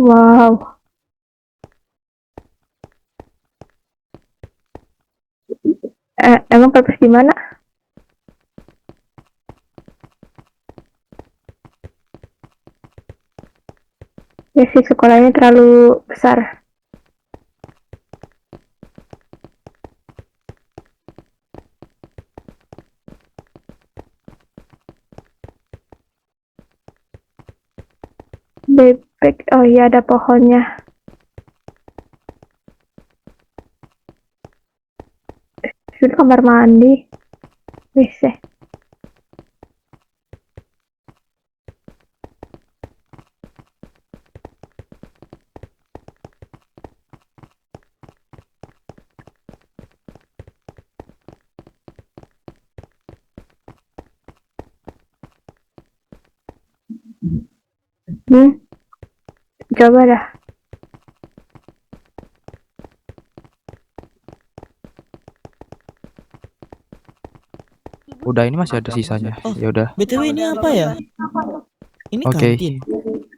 [SPEAKER 14] Wow. Emang purpose di mana? Ya sih, sekolahnya terlalu besar. Bebek, oh iya ada pohonnya. Ini kamar mandi. WC. Coba dah.
[SPEAKER 4] Udah, ini masih ada sisanya.
[SPEAKER 13] Oh,
[SPEAKER 4] Ya udah.
[SPEAKER 13] BTW ini apa ya? Ini
[SPEAKER 4] Oke.
[SPEAKER 13] kantin.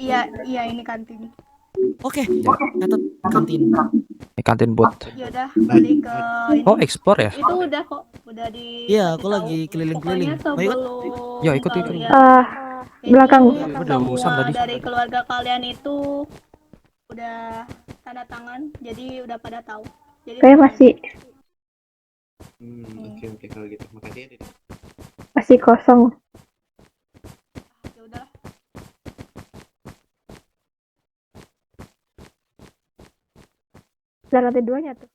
[SPEAKER 12] Iya ini kantin.
[SPEAKER 13] Oke, catat kantin.
[SPEAKER 4] Ini kantin buat.
[SPEAKER 12] Ya udah balik ke ini.
[SPEAKER 4] Oh, explore ya?
[SPEAKER 12] Itu udah kok, udah di.
[SPEAKER 13] Iya, aku lagi keliling-keliling.
[SPEAKER 12] Pokoknya
[SPEAKER 13] Ayo.
[SPEAKER 12] sebelum
[SPEAKER 4] Yo, ikut.
[SPEAKER 14] Belakang.
[SPEAKER 4] Udah bosan tadi.
[SPEAKER 12] dari keluarga kalian itu udah tanda tangan, jadi udah pada tahu. Jadi
[SPEAKER 14] Kayak masih
[SPEAKER 10] Oke kalau gitu. Makasih ya, Dede.
[SPEAKER 14] masih kosong.
[SPEAKER 12] ya udah.
[SPEAKER 14] Dan lantai 2-nya tuh.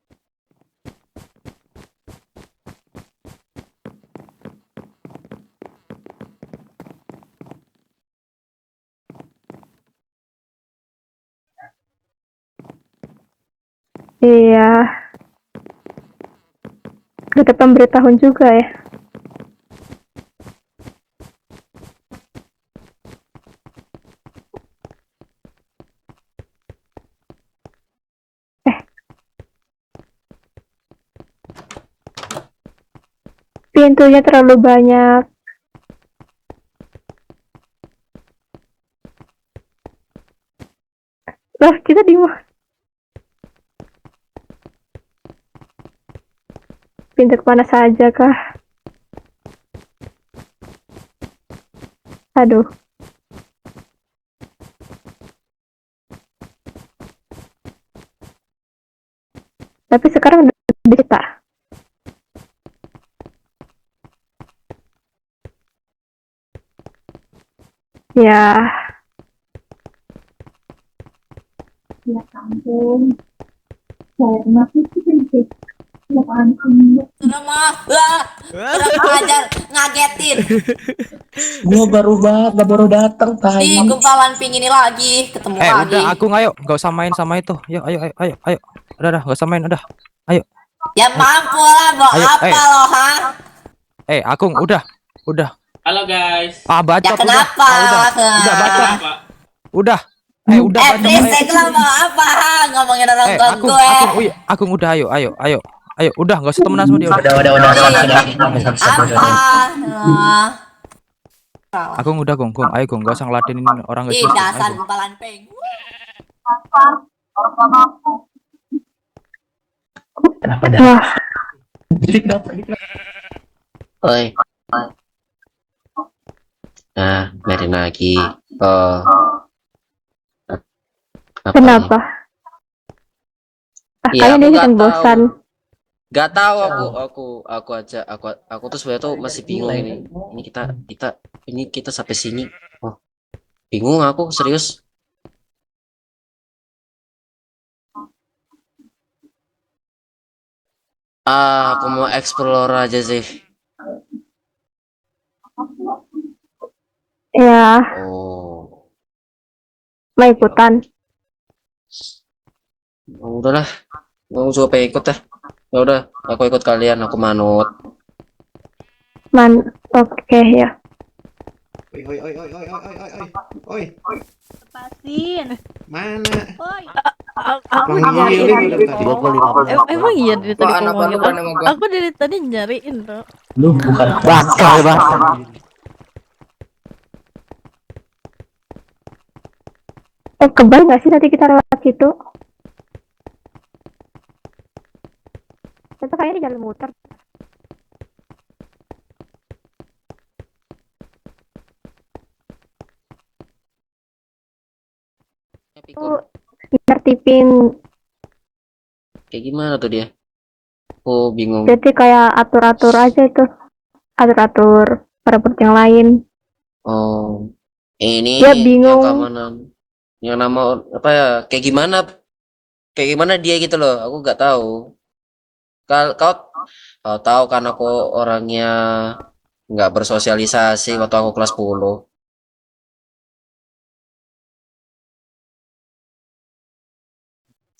[SPEAKER 14] Iya. Ada pemberitahuan juga ya. Pintunya terlalu banyak. Loh, kita di mana? Pintu kemana saja kah? Aduh. Tapi sekarang udah bisa. Ya. Ya ampun. Saya kenapa sih cantik? Ya ampun.
[SPEAKER 6] Udah maaf lah. Kurang ajar ngagetin.
[SPEAKER 10] Gua baru datang
[SPEAKER 6] Di
[SPEAKER 10] tayang.
[SPEAKER 6] gumpalan ping ini lagi ketemu lagi.
[SPEAKER 4] Udah Agung ayo, nggak usah main sama itu. Yuk, ayo. Udah, nggak usah main, udah. Ayo.
[SPEAKER 6] Ya mampu lah, mau
[SPEAKER 4] Ayo,
[SPEAKER 6] apa lo, ha?
[SPEAKER 4] Agung, udah.
[SPEAKER 15] Halo guys.
[SPEAKER 4] Bacot
[SPEAKER 6] Ya kenapa?
[SPEAKER 4] Udah bacot. Udah. Udah bacot.
[SPEAKER 6] Berisik lah, mau apa? Ngomongin orang tua gue.
[SPEAKER 4] Agung, udah, ayo. Udah, nggak usah temenan sama dia.
[SPEAKER 10] Udah.
[SPEAKER 6] Apa?
[SPEAKER 4] Agung, udah, Gung. Ayo, Gung, nggak usah ngeladenin orang nggak
[SPEAKER 6] Ih,
[SPEAKER 4] jelas.
[SPEAKER 6] dasar
[SPEAKER 4] Ayo, Gung.
[SPEAKER 6] gumpalan ping.
[SPEAKER 10] Kenapa dah?
[SPEAKER 5] Oi. Nah, biarin lagi.
[SPEAKER 14] Kenapa?
[SPEAKER 5] Iya,
[SPEAKER 14] Kayaknya dia
[SPEAKER 5] aku
[SPEAKER 14] sedang
[SPEAKER 5] nggak
[SPEAKER 14] bosan.
[SPEAKER 5] Gak tahu aku tuh sebenarnya tuh masih bingung ini. Ini kita sampai sini. Oh, bingung aku serius. Aku mau explore aja sih.
[SPEAKER 14] Ya,
[SPEAKER 5] Oh,
[SPEAKER 14] mau ikutan.
[SPEAKER 5] udahlah. Mau coba pengen ikut dah. Ya udah, aku ikut kalian, aku manut.
[SPEAKER 14] Oke ya.
[SPEAKER 10] Oi.
[SPEAKER 12] Lepasin.
[SPEAKER 10] Mana?
[SPEAKER 12] Oi.
[SPEAKER 1] Aku
[SPEAKER 10] Panggil
[SPEAKER 1] nyariin.
[SPEAKER 10] udah tadi.
[SPEAKER 1] Emang iya dari tadi
[SPEAKER 5] Apaan,
[SPEAKER 1] ngomongin.
[SPEAKER 5] apaan sama gua?
[SPEAKER 1] Aku dari tadi nyariin tuh.
[SPEAKER 10] Lu bukan
[SPEAKER 13] Bakal bang.
[SPEAKER 14] Kebal nggak sih nanti kita lewat situ? Itu kayaknya di jalan muter. Tuh, nertipin.
[SPEAKER 5] Kayak gimana tuh dia? Aku bingung.
[SPEAKER 14] Jadi kayak atur-atur aja itu. Atur-atur perabot yang lain.
[SPEAKER 5] Oh, ini
[SPEAKER 14] Dia
[SPEAKER 5] yang
[SPEAKER 14] bingung.
[SPEAKER 5] keamanan. Yang nama apa ya? Kayak gimana? Kayak gimana dia gitu loh? Aku nggak tahu. Kau tahu kan aku orangnya nggak bersosialisasi waktu aku kelas 10.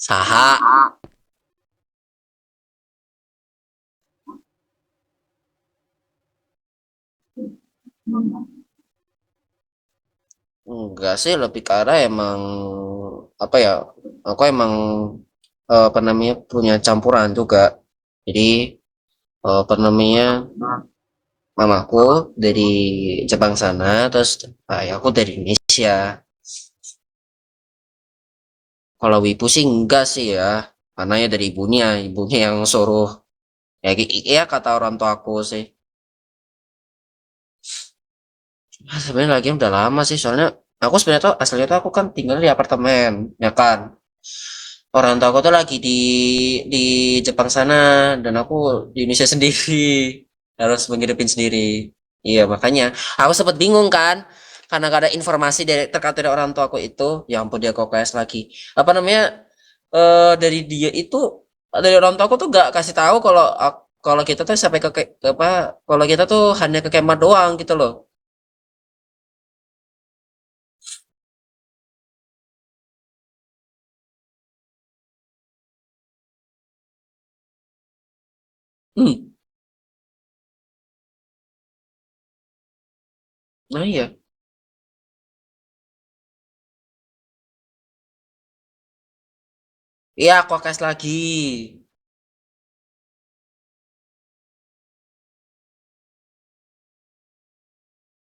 [SPEAKER 5] Saha. Enggak sih, lebih ke arah emang apa ya? Aku emang apa namanya punya campuran juga. Jadi apa namanya mamaku dari Jepang sana, terus ayahku dari Indonesia. Kalau wibu sih enggak sih ya, karena ya dari ibunya yang suruh. Ya kata orang tua aku sih. Sebenarnya lagi udah lama sih, soalnya aku sebenarnya tuh aslinya tuh aku kan tinggal di apartemen, ya kan. Orang tua aku tuh lagi di Jepang sana dan aku di Indonesia sendiri harus menghidupin sendiri. Iya makanya aku sempat bingung kan karena gak ada informasi terkait dari orang tua aku itu. Ya ampun dia kokas lagi. Apa namanya dari dia itu dari orang tua aku tuh gak kasih tahu kalau kita tuh sampai ke apa kalau kita tuh hanya ke kemah doang gitu loh. Hmm. Nah iya. Iya kokas lagi.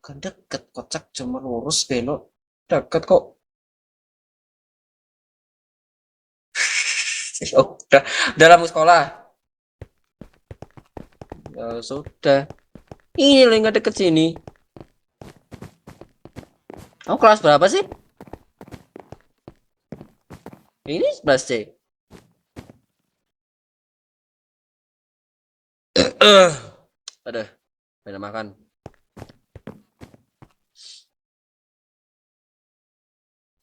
[SPEAKER 5] Kan deket, kocak cuma lurus belok. Deket kok. Ya udah, dalam sekolah. Ya sudah. Ini loh yang nggak deket sini. Kamu kelas berapa sih? Ini 11C. Aduh, beda makan.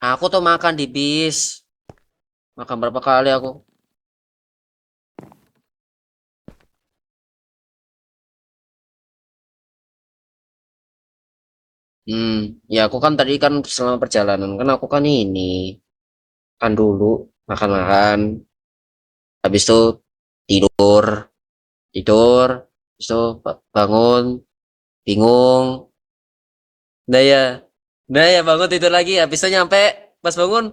[SPEAKER 5] Aku tuh makan di bis. Makan berapa kali aku? Ya aku kan tadi kan selama perjalanan kan aku kan ini kan dulu makan-makan, habis itu tidur, tidur, habis itu bangun, bingung, nah ya, bangun tidur lagi, habis itu nyampe pas bangun,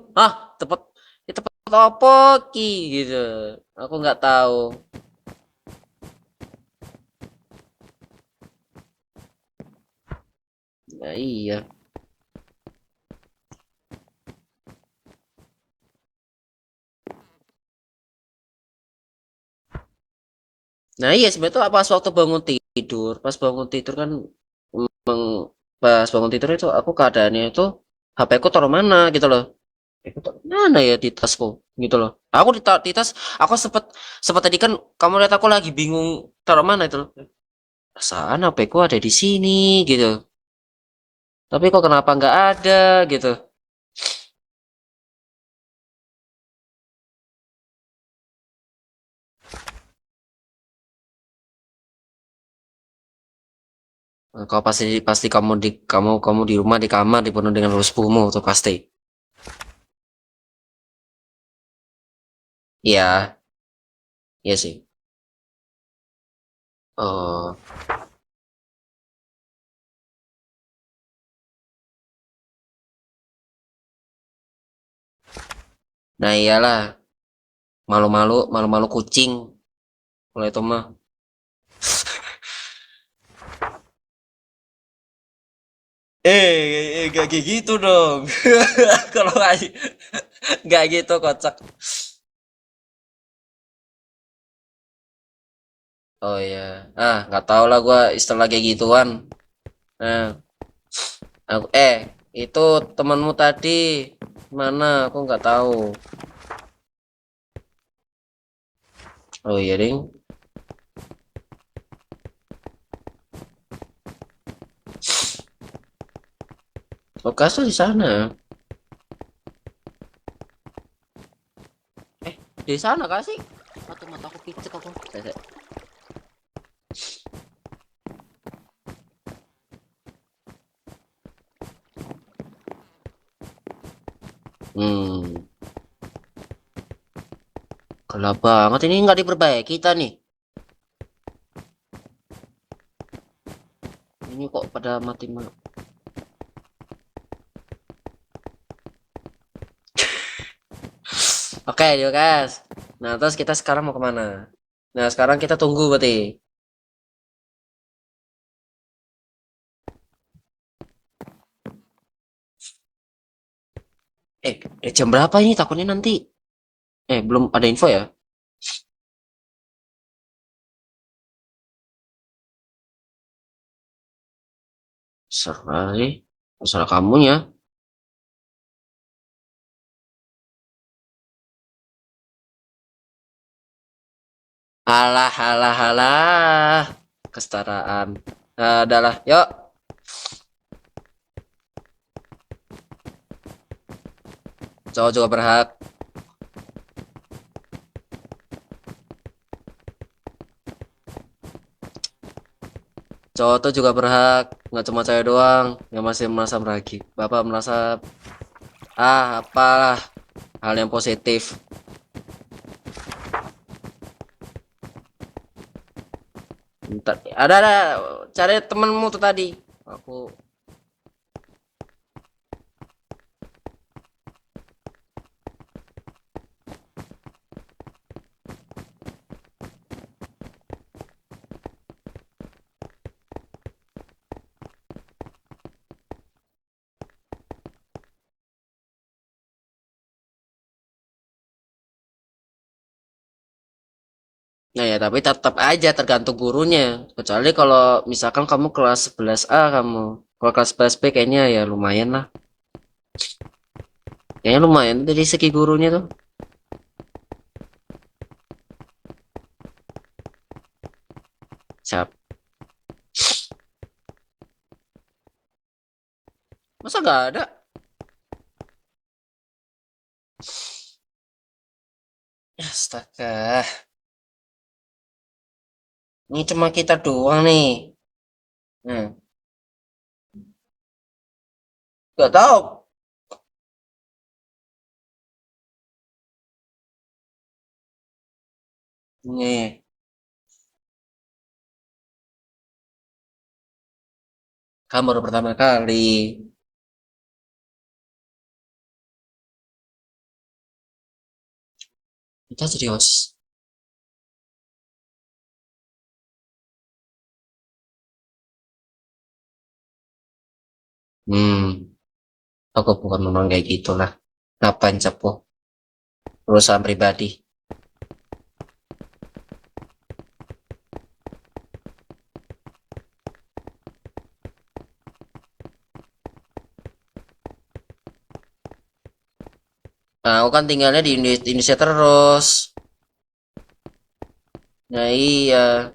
[SPEAKER 5] tepat, ya tepat apa ki gitu, aku nggak tahu. Nah iya. Nah iya sebenarnya tuh pas waktu bangun tidur kan memang pas bangun tidur itu aku keadaannya itu HP ku taruh mana gitu loh. Aku taruh mana ya di tasku gitu loh. Aku di tas, aku sempet sempet tadi kan kamu lihat aku lagi bingung taruh mana itu loh. Perasaan HP ku ada di sini gitu. Tapi kok kenapa nggak ada gitu. Kau pasti pasti kamu di rumah di kamar dipenuhi dengan rusbumu tuh pasti. Iya, iya sih. Oh, nah iyalah, malu-malu kucing. Mulai itu mah. Gak kayak gitu dong. Kalau nggak gitu kocak. Oh iya, nggak tahu lah gua istilah kayak gituan. Nah, aku itu temanmu tadi mana? Aku nggak tahu. Oh iya ding. Lukas tuh di sana. Di sana kah sih? Atau mata aku picek aku. Gelap banget ini nggak diperbaiki kita nih. Ini kok pada mati mati. Oke, yuk guys. Nah, terus kita sekarang mau kemana? Nah, sekarang kita tunggu berarti. Jam berapa ini takutnya nanti? Belum ada info ya? Serah sih. Masalah kamunya. Alah, alah, alah. Kesetaraan. Adalah, yuk. Cowok juga berhak. Cowok tuh juga berhak. Nggak cuma cewek doang yang masih merasa beragi. Bapak merasa, apalah. Hal yang positif. Ntar, ada cari temenmu tuh tadi. Aku Nah ya, tapi tetap aja tergantung gurunya. Kecuali kalau misalkan kamu kelas 11A kamu. Kalau kelas 11B kayaknya ya lumayan lah. Kayaknya lumayan dari segi gurunya tuh. Siap. Masa gak ada? Astaga. Ini cuma kita doang nih. Gak tahu. Nih. Kamu baru pertama kali. Kita serius. Aku bukan memang kayak gitulah. Ngapain cepu? Urusan pribadi. Nah, aku kan tinggalnya di Indonesia terus. Nah iya.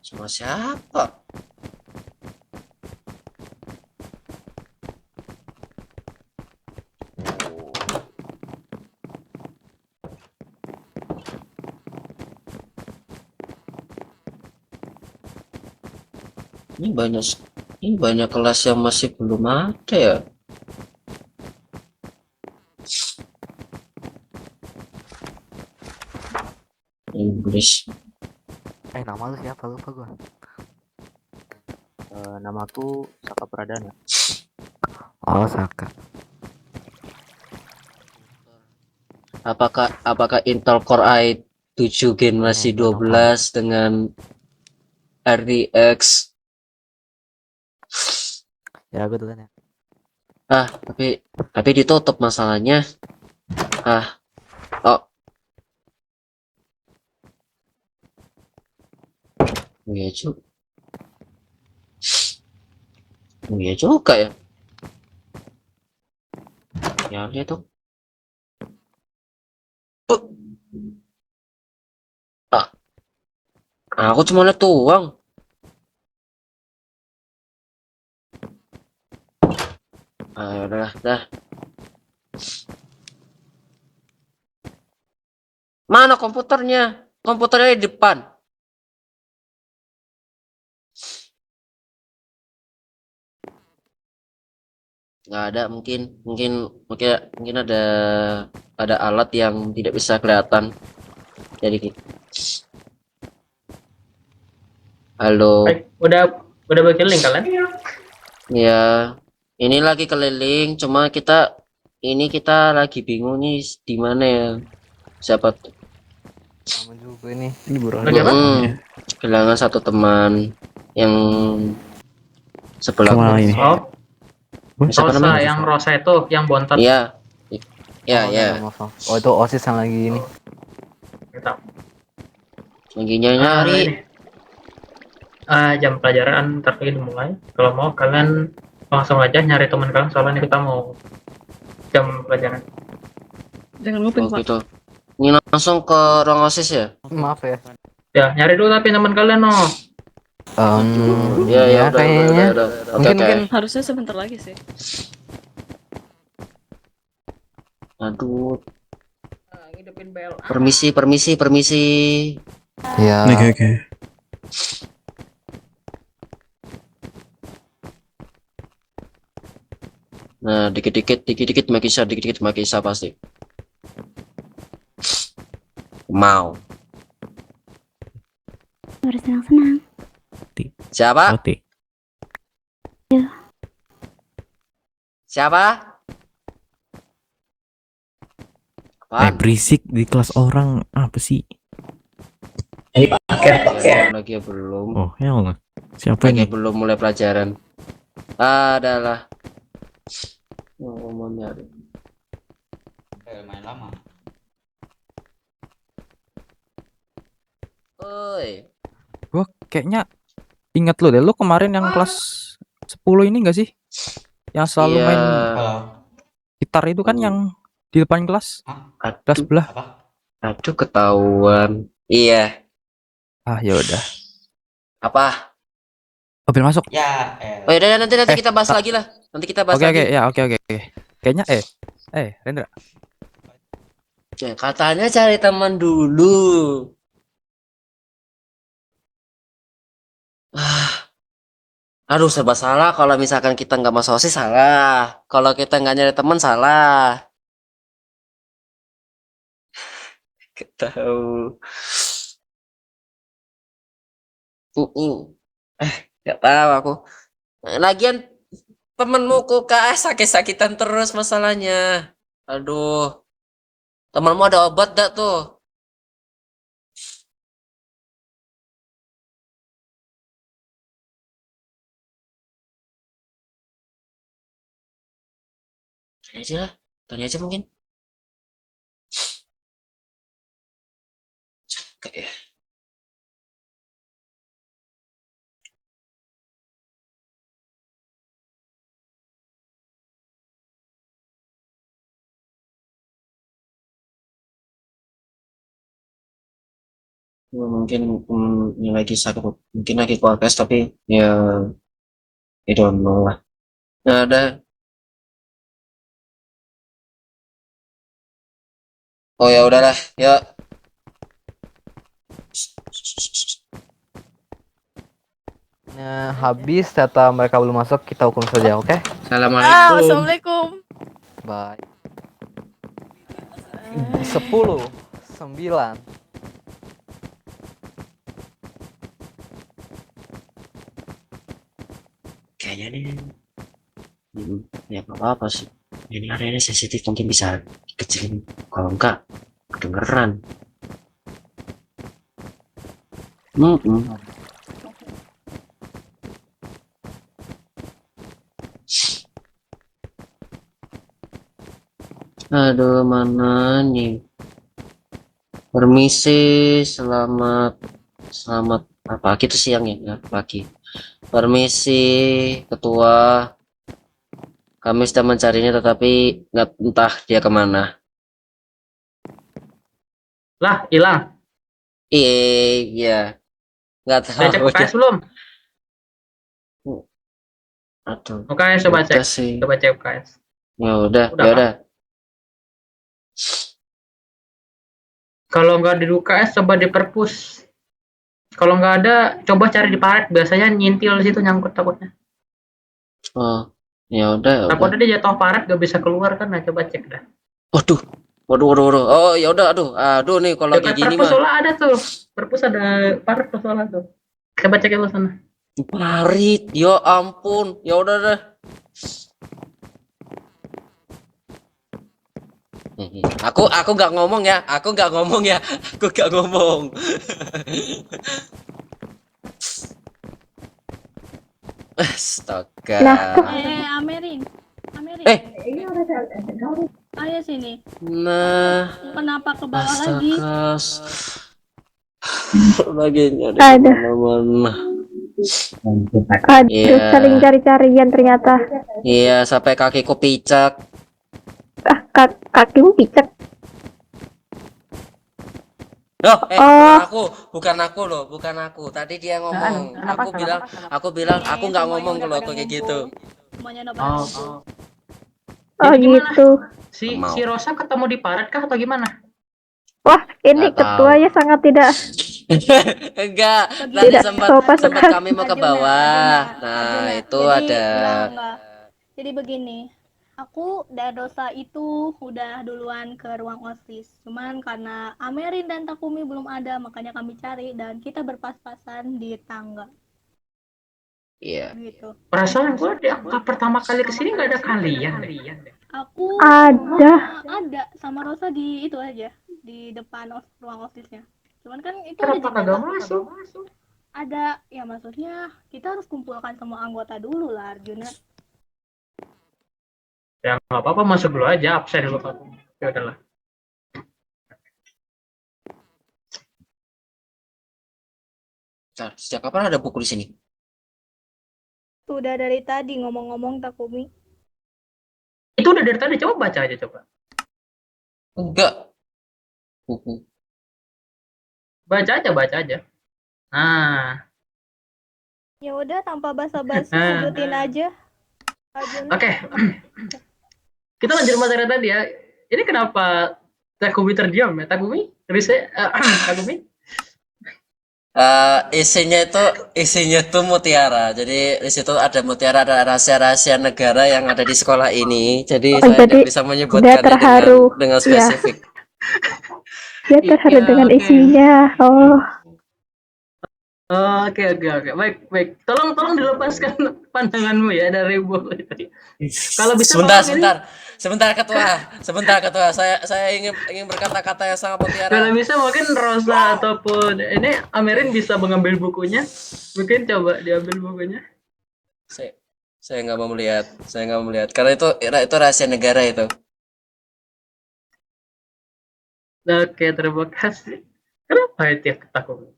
[SPEAKER 5] Sama siapa? Ini banyak kelas yang masih belum ada ya. English.
[SPEAKER 7] Nama lu siapa? Lupa gua. Namaku Saka Pradana. Oh, Saka.
[SPEAKER 5] Apakah Intel Core i7 generasi 12 dengan RTX?
[SPEAKER 7] Ya, gue duluan ya.
[SPEAKER 5] Tapi ditutup masalahnya. Oh. Iya juga ya. Ya lihat tuh. Aku cuma lihat doang. Udah dah. Mana komputernya? Komputernya di depan. Nggak ada, mungkin ada alat yang tidak bisa kelihatan. Jadi halo.
[SPEAKER 2] Udah berkeliling kalian?
[SPEAKER 5] Ya, ini lagi keliling, cuma kita lagi bingung nih di mana ya. Siapa tuh?
[SPEAKER 7] Sama juga ini.
[SPEAKER 11] Ini buruan.
[SPEAKER 5] Kehilangan satu teman yang sebelah
[SPEAKER 11] Kemana ini?
[SPEAKER 5] Siapa namanya?
[SPEAKER 2] Rosa, yang Rosa itu, yang bontot.
[SPEAKER 5] Iya.
[SPEAKER 7] Oh, itu OSIS yang lagi ini.
[SPEAKER 5] Lagi nyari.
[SPEAKER 2] Jam pelajaran ntar lagi dimulai. Kalau mau kalian langsung aja nyari teman kalian, soalnya kita mau jam pelajaran.
[SPEAKER 8] Jangan nguping, Pak.
[SPEAKER 5] Gitu. Ini langsung ke ruang OSIS ya?
[SPEAKER 7] Maaf ya.
[SPEAKER 2] Ya, nyari dulu tapi teman kalian
[SPEAKER 5] Ya,
[SPEAKER 7] kayaknya.
[SPEAKER 5] udah.
[SPEAKER 7] Mungkin
[SPEAKER 8] Harusnya sebentar lagi sih.
[SPEAKER 5] Aduh.
[SPEAKER 2] Ngidupin BLA.
[SPEAKER 5] Permisi.
[SPEAKER 7] ya.
[SPEAKER 11] Oke.
[SPEAKER 5] Nah, dikit-dikit Makisa pasti. Mau.
[SPEAKER 3] Harus senang-senang.
[SPEAKER 5] Siapa?
[SPEAKER 3] Ya.
[SPEAKER 5] Siapa?
[SPEAKER 4] Berisik di kelas orang apa sih?
[SPEAKER 2] Paket.
[SPEAKER 5] Lagi belum.
[SPEAKER 4] Oh, ya Allah.
[SPEAKER 11] Siapa
[SPEAKER 5] Lagi
[SPEAKER 11] ini?
[SPEAKER 5] belum mulai pelajaran. Adalah ngomongnya.
[SPEAKER 15] Main lama.
[SPEAKER 5] Oi.
[SPEAKER 4] Gua kayaknya ingat lu deh. Lu kemarin yang kelas 10 ini enggak sih? Yang selalu
[SPEAKER 5] Iya.
[SPEAKER 4] main gitar itu kan yang di depan kelas. Kelas
[SPEAKER 5] Aduh,
[SPEAKER 4] sebelah.
[SPEAKER 5] aduh ketahuan. Iya.
[SPEAKER 4] Ah, ya udah.
[SPEAKER 5] Apa?
[SPEAKER 4] Mobil masuk.
[SPEAKER 15] Ya,
[SPEAKER 5] Oh ya nanti kita bahas lagi lah. Nanti kita bahas
[SPEAKER 4] Oke,
[SPEAKER 5] lagi.
[SPEAKER 4] oke, ya, oke. Kayaknya Rendra.
[SPEAKER 5] Ya, katanya cari teman dulu. Aduh, serba salah. Kalau misalkan kita nggak masuk OSIS salah. Kalau kita nggak nyari teman salah. Tahu. Nggak tahu aku. Lagian temenmu kok KS sakit-sakitan terus masalahnya. Aduh. Temanmu ada obat gak tuh? Tanya aja lah. Tanya aja mungkin. Capek ya. Mungkin yang lagi sakit, mungkin lagi podcast tapi ya I don't know lah. Nah, ada. Oh ya udahlah, ya.
[SPEAKER 7] Habis data mereka belum masuk, kita hukum saja, oke?
[SPEAKER 5] Assalamualaikum.
[SPEAKER 6] Assalamualaikum.
[SPEAKER 7] Bye. 10, 9.
[SPEAKER 5] Kayaknya nih, ya nggak apa-apa sih. Ini areanya sensitif, mungkin bisa dikecilin. Kalau enggak, kedengeran. Aduh, mana nih? Permisi, selamat pagi itu siang ya, pagi. Permisi, ketua. Kami sedang mencarinya tetapi nggak entah dia kemana.
[SPEAKER 2] Lah, hilang.
[SPEAKER 5] Iya, nggak
[SPEAKER 2] Udah cek
[SPEAKER 5] tahu.
[SPEAKER 2] UKS belum?
[SPEAKER 5] Aduh.
[SPEAKER 2] UKS coba
[SPEAKER 5] udah
[SPEAKER 2] cek.
[SPEAKER 5] sih.
[SPEAKER 2] Coba cek UKS.
[SPEAKER 5] Ya udah,
[SPEAKER 2] Udah,
[SPEAKER 5] ya
[SPEAKER 2] Pak?
[SPEAKER 5] udah.
[SPEAKER 2] Kalau nggak di UKS coba di perpus. Kalau nggak ada, coba cari di paret. Biasanya nyintil di situ nyangkut takutnya.
[SPEAKER 5] Oh, ya udah, ya udah.
[SPEAKER 2] Takutnya dia jatuh paret nggak bisa keluar kan? Nah, coba cek dah.
[SPEAKER 5] Waduh. Oh, ya udah, aduh nih kalau kayak
[SPEAKER 2] Dekat
[SPEAKER 5] gini
[SPEAKER 2] perpus
[SPEAKER 5] mah.
[SPEAKER 2] soalnya ada tuh. Perpus ada paret tuh soalnya tuh. Coba cek dulu sana.
[SPEAKER 5] Parit, ya ampun, ya udah deh. Aku nggak ngomong ya, aku nggak ngomong. Astaga.
[SPEAKER 12] Amerin. Ayo sini.
[SPEAKER 5] Nah,
[SPEAKER 12] Kenapa ke bawah lagi?
[SPEAKER 5] lagi nyari
[SPEAKER 14] Ada.
[SPEAKER 5] kemana-mana.
[SPEAKER 14] Aduh,
[SPEAKER 5] Iya.
[SPEAKER 14] saling cari-carian ternyata.
[SPEAKER 5] Iya, sampai kakiku picak.
[SPEAKER 14] Kakimu picek.
[SPEAKER 5] Oh, bukan aku. Tadi dia ngomong. Aku bilang aku nggak ngomong kalau kayak gitu.
[SPEAKER 14] Oh gitu.
[SPEAKER 2] Si Rosa ketemu di paret kah atau gimana?
[SPEAKER 14] Wah, ini
[SPEAKER 5] Nggak tahu.
[SPEAKER 14] ketuanya sangat tidak
[SPEAKER 5] Enggak, tadi
[SPEAKER 14] Tidak sopan
[SPEAKER 5] sempat
[SPEAKER 14] sekali.
[SPEAKER 5] kami mau ke bawah. Nah, itu ada.
[SPEAKER 12] Enggak. Jadi begini, aku dan Rosa itu udah duluan ke ruang OSIS. Cuman karena Amerin dan Takumi belum ada, makanya kami cari dan kita berpas-pasan di tangga.
[SPEAKER 5] Iya.
[SPEAKER 12] Gitu.
[SPEAKER 2] Perasaan gue di angka pertama kali kesini nggak ada kalian.
[SPEAKER 12] Aku
[SPEAKER 14] Ada.
[SPEAKER 12] sama Rosa di itu aja, di depan ruang OSISnya. Cuman kan itu
[SPEAKER 2] Kenapa
[SPEAKER 12] ada
[SPEAKER 2] kagak masuk?
[SPEAKER 12] ada ya, maksudnya kita harus kumpulkan semua anggota dulu lah Arjuna.
[SPEAKER 2] Ya nggak apa-apa, masuk dulu aja, absen dulu aku. Ya udahlah.
[SPEAKER 5] Bentar, sejak kapan ada buku di sini?
[SPEAKER 12] Sudah dari tadi ngomong-ngomong Takumi.
[SPEAKER 2] Itu udah dari tadi, coba baca aja coba.
[SPEAKER 5] Enggak. Buku.
[SPEAKER 2] Baca aja. Nah,
[SPEAKER 12] Ya udah tanpa basa-basi lanjutin aja. Arjuna.
[SPEAKER 2] oke. Kita lanjut materi tadi ya. Ini kenapa Takumi terdiam ya? Takumi? Takumi?
[SPEAKER 5] Isinya itu mutiara. Jadi di situ ada mutiara, ada rahasia-rahasia negara yang ada di sekolah ini. Jadi saya
[SPEAKER 14] jadi
[SPEAKER 5] tidak bisa
[SPEAKER 14] dia
[SPEAKER 5] menyebutkannya
[SPEAKER 14] terharu.
[SPEAKER 5] dengan
[SPEAKER 14] Ya,
[SPEAKER 5] spesifik.
[SPEAKER 14] dia terharu
[SPEAKER 2] Iya,
[SPEAKER 14] dengan
[SPEAKER 2] oke.
[SPEAKER 14] isinya. Oh,
[SPEAKER 2] Oke. Baik. Tolong dilepaskan pandanganmu ya dari buku tadi. Kalau bisa
[SPEAKER 5] Sebentar ketua. Saya ingin berkata-kata yang sangat mutiara.
[SPEAKER 2] kalau bisa mungkin Rosa ataupun ini Amerin bisa mengambil bukunya. Mungkin coba diambil bukunya.
[SPEAKER 5] Saya nggak mau melihat. Karena itu rahasia negara itu.
[SPEAKER 2] Oke, terima kasih. Kenapa itu takut?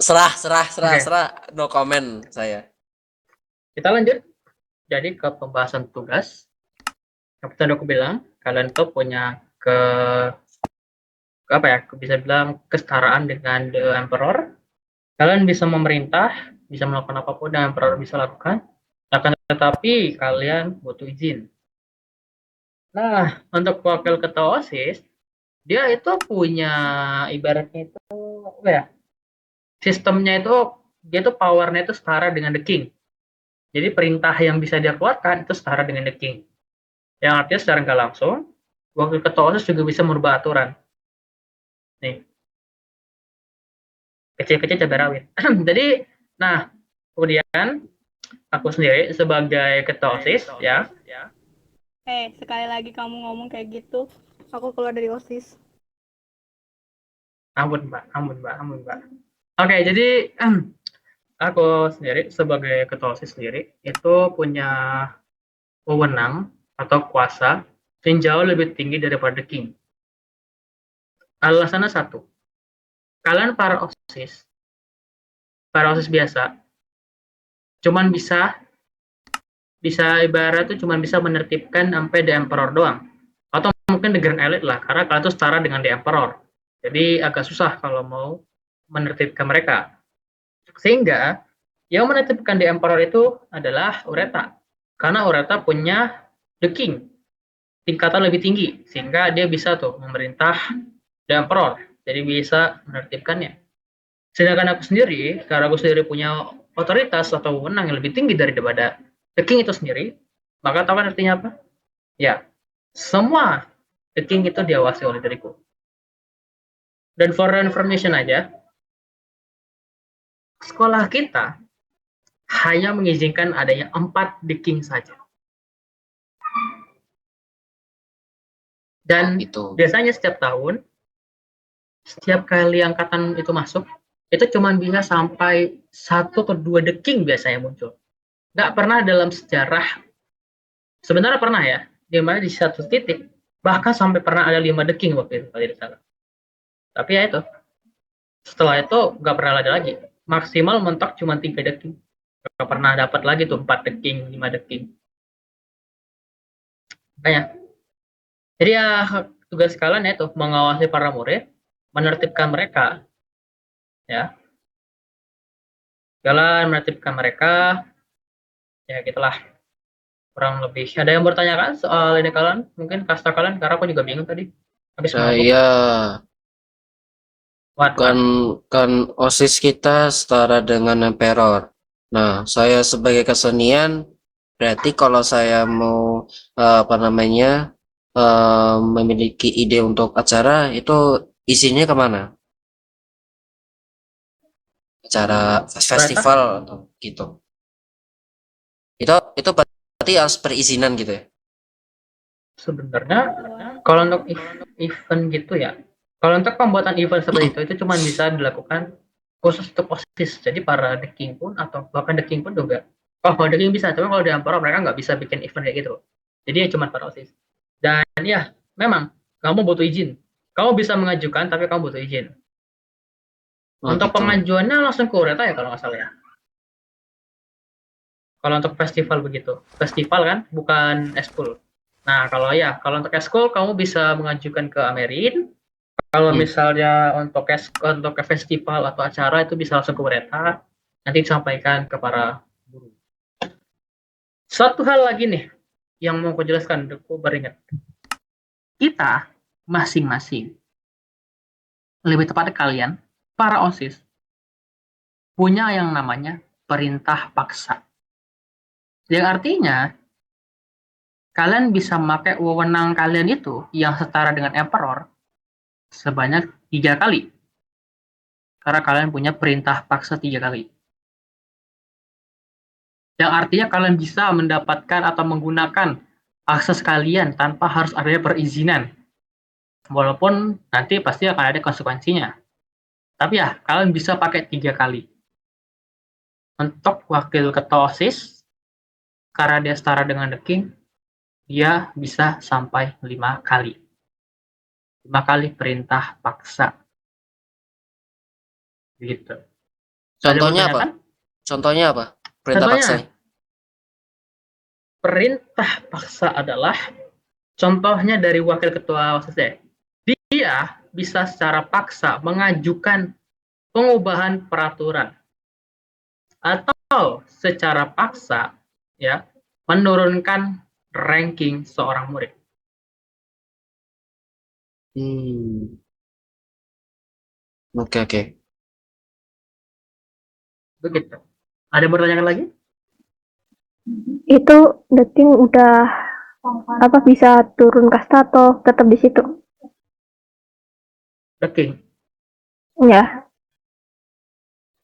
[SPEAKER 5] Serah.
[SPEAKER 2] Oke.
[SPEAKER 5] No comment saya.
[SPEAKER 2] Kita lanjut. Jadi ke pembahasan tugas. Seperti yang aku bilang, kalian tuh punya bisa bilang kesetaraan dengan The Emperor. Kalian bisa memerintah, bisa melakukan apapun yang Emperor bisa lakukan. Akan tetapi kalian butuh izin. Nah, untuk wakil ketua OSIS, dia itu punya ibaratnya itu apa ya? Sistemnya itu dia tuh powernya itu setara dengan the king. Jadi perintah yang bisa dia keluarkan itu setara dengan the king. Yang artinya secara nggak langsung, wakil ketua OSIS juga bisa merubah aturan. Nih, kecil-kecil cabai rawit. Jadi, nah, kemudian aku sendiri sebagai ketua OSIS ya.
[SPEAKER 12] Sekali lagi kamu ngomong kayak gitu, aku keluar dari OSIS.
[SPEAKER 2] Ampun mbak. Oke, jadi aku sendiri sebagai ketua OSIS sendiri itu punya wewenang atau kuasa yang jauh lebih tinggi daripada the king. Alasannya satu, kalian para OSIS biasa cuman bisa ibarat tuh cuman bisa menertibkan sampai the emperor doang, atau mungkin the grand elite lah, karena kalian tuh setara dengan the emperor. Jadi agak susah kalau mau menertibkan mereka. Sehingga yang menertibkan the emperor itu adalah Ureta. Karena Ureta punya the king, tingkatan lebih tinggi, sehingga dia bisa tuh memerintah the emperor. Jadi bisa menertibkannya. Sedangkan aku sendiri, karena aku sendiri punya otoritas atau wewenang yang lebih tinggi daripada the king itu sendiri, maka tahu kan artinya apa? Ya, semua the king itu diawasi oleh diriku. Dan for information aja, sekolah kita hanya mengizinkan adanya 4 the king saja. Dan biasanya setiap tahun, setiap kali angkatan itu masuk, itu cuma bisa sampai 1 atau 2 the king biasanya muncul. Nggak pernah dalam sejarah, sebenarnya pernah ya, di mana di satu titik, bahkan sampai pernah ada 5 the king waktu itu, kalau tidak salah. Tapi ya itu, setelah itu nggak pernah ada lagi. Maksimal mentok cuma 3 the king. Nggak pernah dapat lagi tuh 4 the king, 5 the king. Makanya. Jadi ya tugas kalian ya itu mengawasi para murid, menertibkan mereka. Ya. Kalian menertibkan mereka. Ya gitulah. Kurang lebih. Ada yang bertanya kan soal ini kalian? Mungkin kasta kalian, karena aku juga bingung tadi. Habis
[SPEAKER 5] kan OSIS kita setara dengan emperor. Nah, saya sebagai kesenian berarti kalau saya mau memiliki ide untuk acara itu isinya kemana? Acara festival atau gitu. Itu berarti harus perizinan gitu ya?
[SPEAKER 2] Sebenarnya kalau untuk event gitu ya, kalau untuk pembuatan event seperti itu cuma bisa dilakukan khusus untuk OSIS. Jadi para deking pun atau bahkan deking pun juga. Oh, kalau deking bisa, cuma kalau di Amparo mereka nggak bisa bikin event kayak gitu. Jadi ya cuma para OSIS. Dan ya, memang kamu butuh izin. Kamu bisa mengajukan, tapi kamu butuh izin. Untuk
[SPEAKER 5] gitu.
[SPEAKER 2] pengajuannya langsung ke Ureta ya kalau nggak salah ya. Kalau untuk festival begitu. Festival kan, bukan eskul. Nah, kalau untuk eskul kamu bisa mengajukan ke Amerin. Kalau misalnya untuk ke festival atau acara itu bisa langsung ke Ureta. Nanti disampaikan ke para guru. Satu hal lagi nih yang mau aku jelaskan, aku beringat. Kita masing-masing, lebih tepatnya kalian, para OSIS, punya yang namanya perintah paksa. Yang artinya, kalian bisa memakai wewenang kalian itu yang setara dengan Emperor sebanyak 3 kali. Karena kalian punya perintah paksa 3 kali. Yang artinya kalian bisa mendapatkan atau menggunakan akses kalian tanpa harus adanya perizinan. Walaupun nanti pasti akan ada konsekuensinya. Tapi ya, kalian bisa pakai 3 kali. Untuk wakil ketua OSIS, karena dia setara dengan The King, dia bisa sampai 5 kali. 5 kali perintah paksa. Gitu.
[SPEAKER 5] Contohnya apa? Contohnya apa? Perintah paksa.
[SPEAKER 2] Perintah paksa adalah contohnya dari wakil ketua OSIS. Dia bisa secara paksa mengajukan pengubahan peraturan atau secara paksa ya menurunkan ranking seorang murid.
[SPEAKER 5] Oke.
[SPEAKER 2] Begitu. Ada yang bertanya lagi?
[SPEAKER 14] Itu The King udah bisa turun kasta atau tetap di situ?
[SPEAKER 2] The King.
[SPEAKER 14] Ya.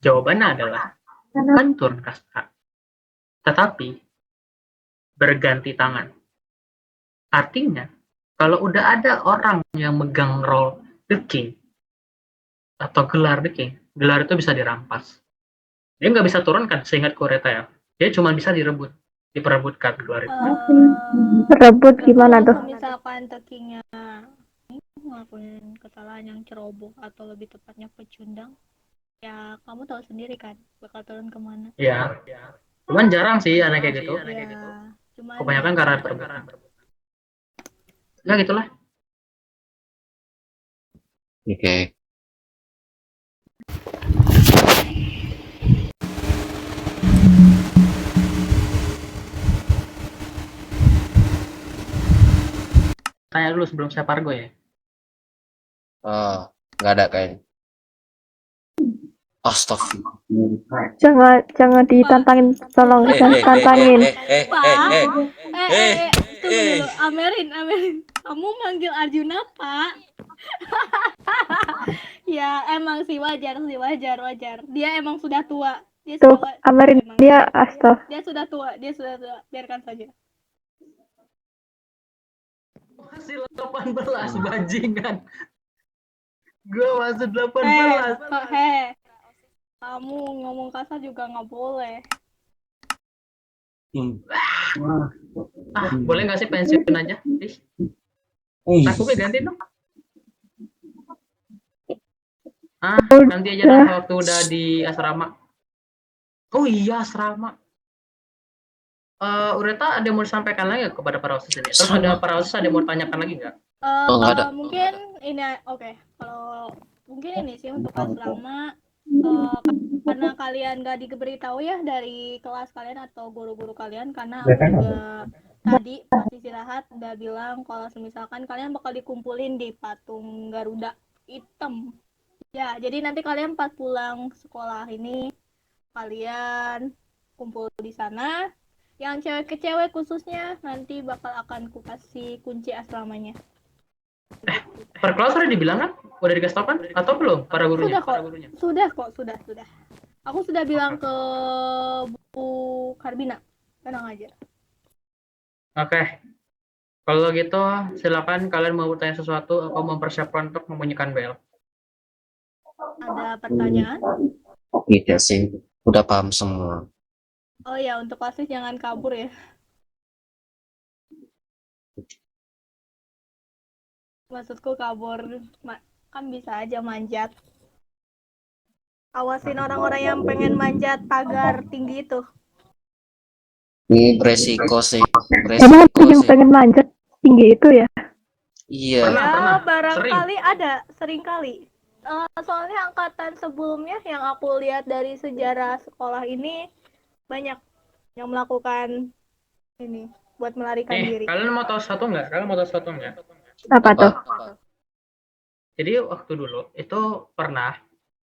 [SPEAKER 2] Jawabannya adalah kan turun kasta. Tetapi berganti tangan. Artinya, kalau udah ada orang yang megang role The King atau gelar The King, gelar itu bisa dirampas. Dia nggak bisa turunkan seingat Kureta ya. Dia cuma bisa diperebutkan gelar itu.
[SPEAKER 14] Rebut gimana tuh?
[SPEAKER 12] Kalau misalkan The King-nya ngelakuin kesalahan yang ceroboh atau lebih tepatnya pecundang, ya kamu tahu sendiri kan bakal turun kemana.
[SPEAKER 2] Iya. Cuman jarang sih anak kayak gitu. Kebanyakan karena perebutan. Ya gitulah.
[SPEAKER 5] Oke.
[SPEAKER 2] Tanya dulu sebelum saya pargo ya.
[SPEAKER 5] Oh, nggak ada kayaknya. Astagfirullah.
[SPEAKER 14] Jangan ditantangin, tolong jangan tantangin.
[SPEAKER 12] Tunggu dulu, Amerin, kamu manggil Arjuna Pak? Ya emang sih wajar. Dia emang sudah tua.
[SPEAKER 14] Tuh, Amerin dia
[SPEAKER 12] Dia sudah tua, biarkan saja.
[SPEAKER 2] Masih 18 bajingan. Gue masih 18.
[SPEAKER 12] Kamu ngomong kasar juga nggak boleh.
[SPEAKER 2] Boleh nggak sih pensiun aja, please? Aku ganti dong. Nanti aja lah waktu udah di asrama. Oh iya, asrama. Ureta ada yang mau disampaikan lagi kepada para OSIS ini? Terus ada para OSIS ada yang mau tanyakan lagi nggak?
[SPEAKER 5] Nggak ada.
[SPEAKER 12] Mungkin ini oke. Kalau mungkin ini sih untuk asrama, karena kalian gak diberitahu ya dari kelas kalian atau guru-guru kalian, karena aku juga tadi pas istirahat udah bilang kalau misalkan kalian bakal dikumpulin di patung Garuda hitam. Ya, jadi nanti kalian pas pulang sekolah ini kalian kumpul di sana. Yang cewek ke cewek khususnya nanti bakal akan kasih kunci asramanya.
[SPEAKER 2] Per kelas udah dibilang kan? Udah dikasih tau kan? Atau belum para gurunya?
[SPEAKER 12] Sudah kok. Aku sudah bilang ke Bu Karbina. Tenang aja.
[SPEAKER 2] Oke. Kalau gitu silakan kalian mau bertanya sesuatu atau mempersiapkan untuk membunyikan bel.
[SPEAKER 12] Ada pertanyaan?
[SPEAKER 5] Tidak sih, udah paham semua.
[SPEAKER 12] Oh ya, untuk OSIS jangan kabur ya. Maksudku kabur, kan bisa aja manjat. Awasin orang-orang yang pengen manjat pagar tinggi itu.
[SPEAKER 5] Ini beresiko sih,
[SPEAKER 14] Emang ada
[SPEAKER 5] beresiko
[SPEAKER 14] yang
[SPEAKER 5] sih.
[SPEAKER 14] pengen manjat tinggi itu ya?
[SPEAKER 5] Iya.
[SPEAKER 12] Ya, barangkali ada, sering kali. Soalnya angkatan sebelumnya yang aku lihat dari sejarah sekolah ini banyak yang melakukan ini buat melarikan diri.
[SPEAKER 2] Kalian mau tahu satu nggak?
[SPEAKER 14] Apa tuh?
[SPEAKER 2] Jadi waktu dulu itu pernah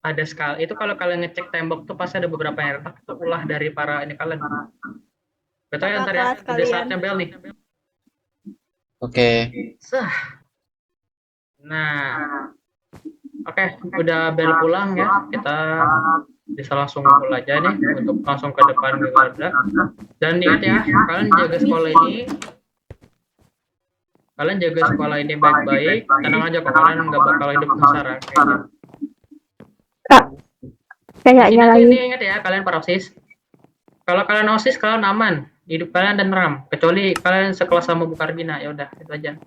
[SPEAKER 2] ada sekali itu kalau kalian ngecek tembok tuh pasti ada beberapa yang retak itu ulah dari para ini kalian. Betul ya ntar ya, udah saatnya bel nih.
[SPEAKER 5] Oke.
[SPEAKER 2] Nah, oke, udah bel pulang ya, kita bisa langsung ngumpul aja nih untuk langsung ke depan ke garda. Dan ingat ya, kalian jaga sekolah ini baik-baik. Tenang aja kok, kalian nggak bakal hidup sengsara kayaknya.
[SPEAKER 14] Kayaknya lagi.
[SPEAKER 2] Ini ingat ya, kalian para OSIS. Kalau kalian OSIS, kalian aman, hidup kalian dan ram. Kecuali kalian sekelas sama Bu Karbina, ya udah itu aja.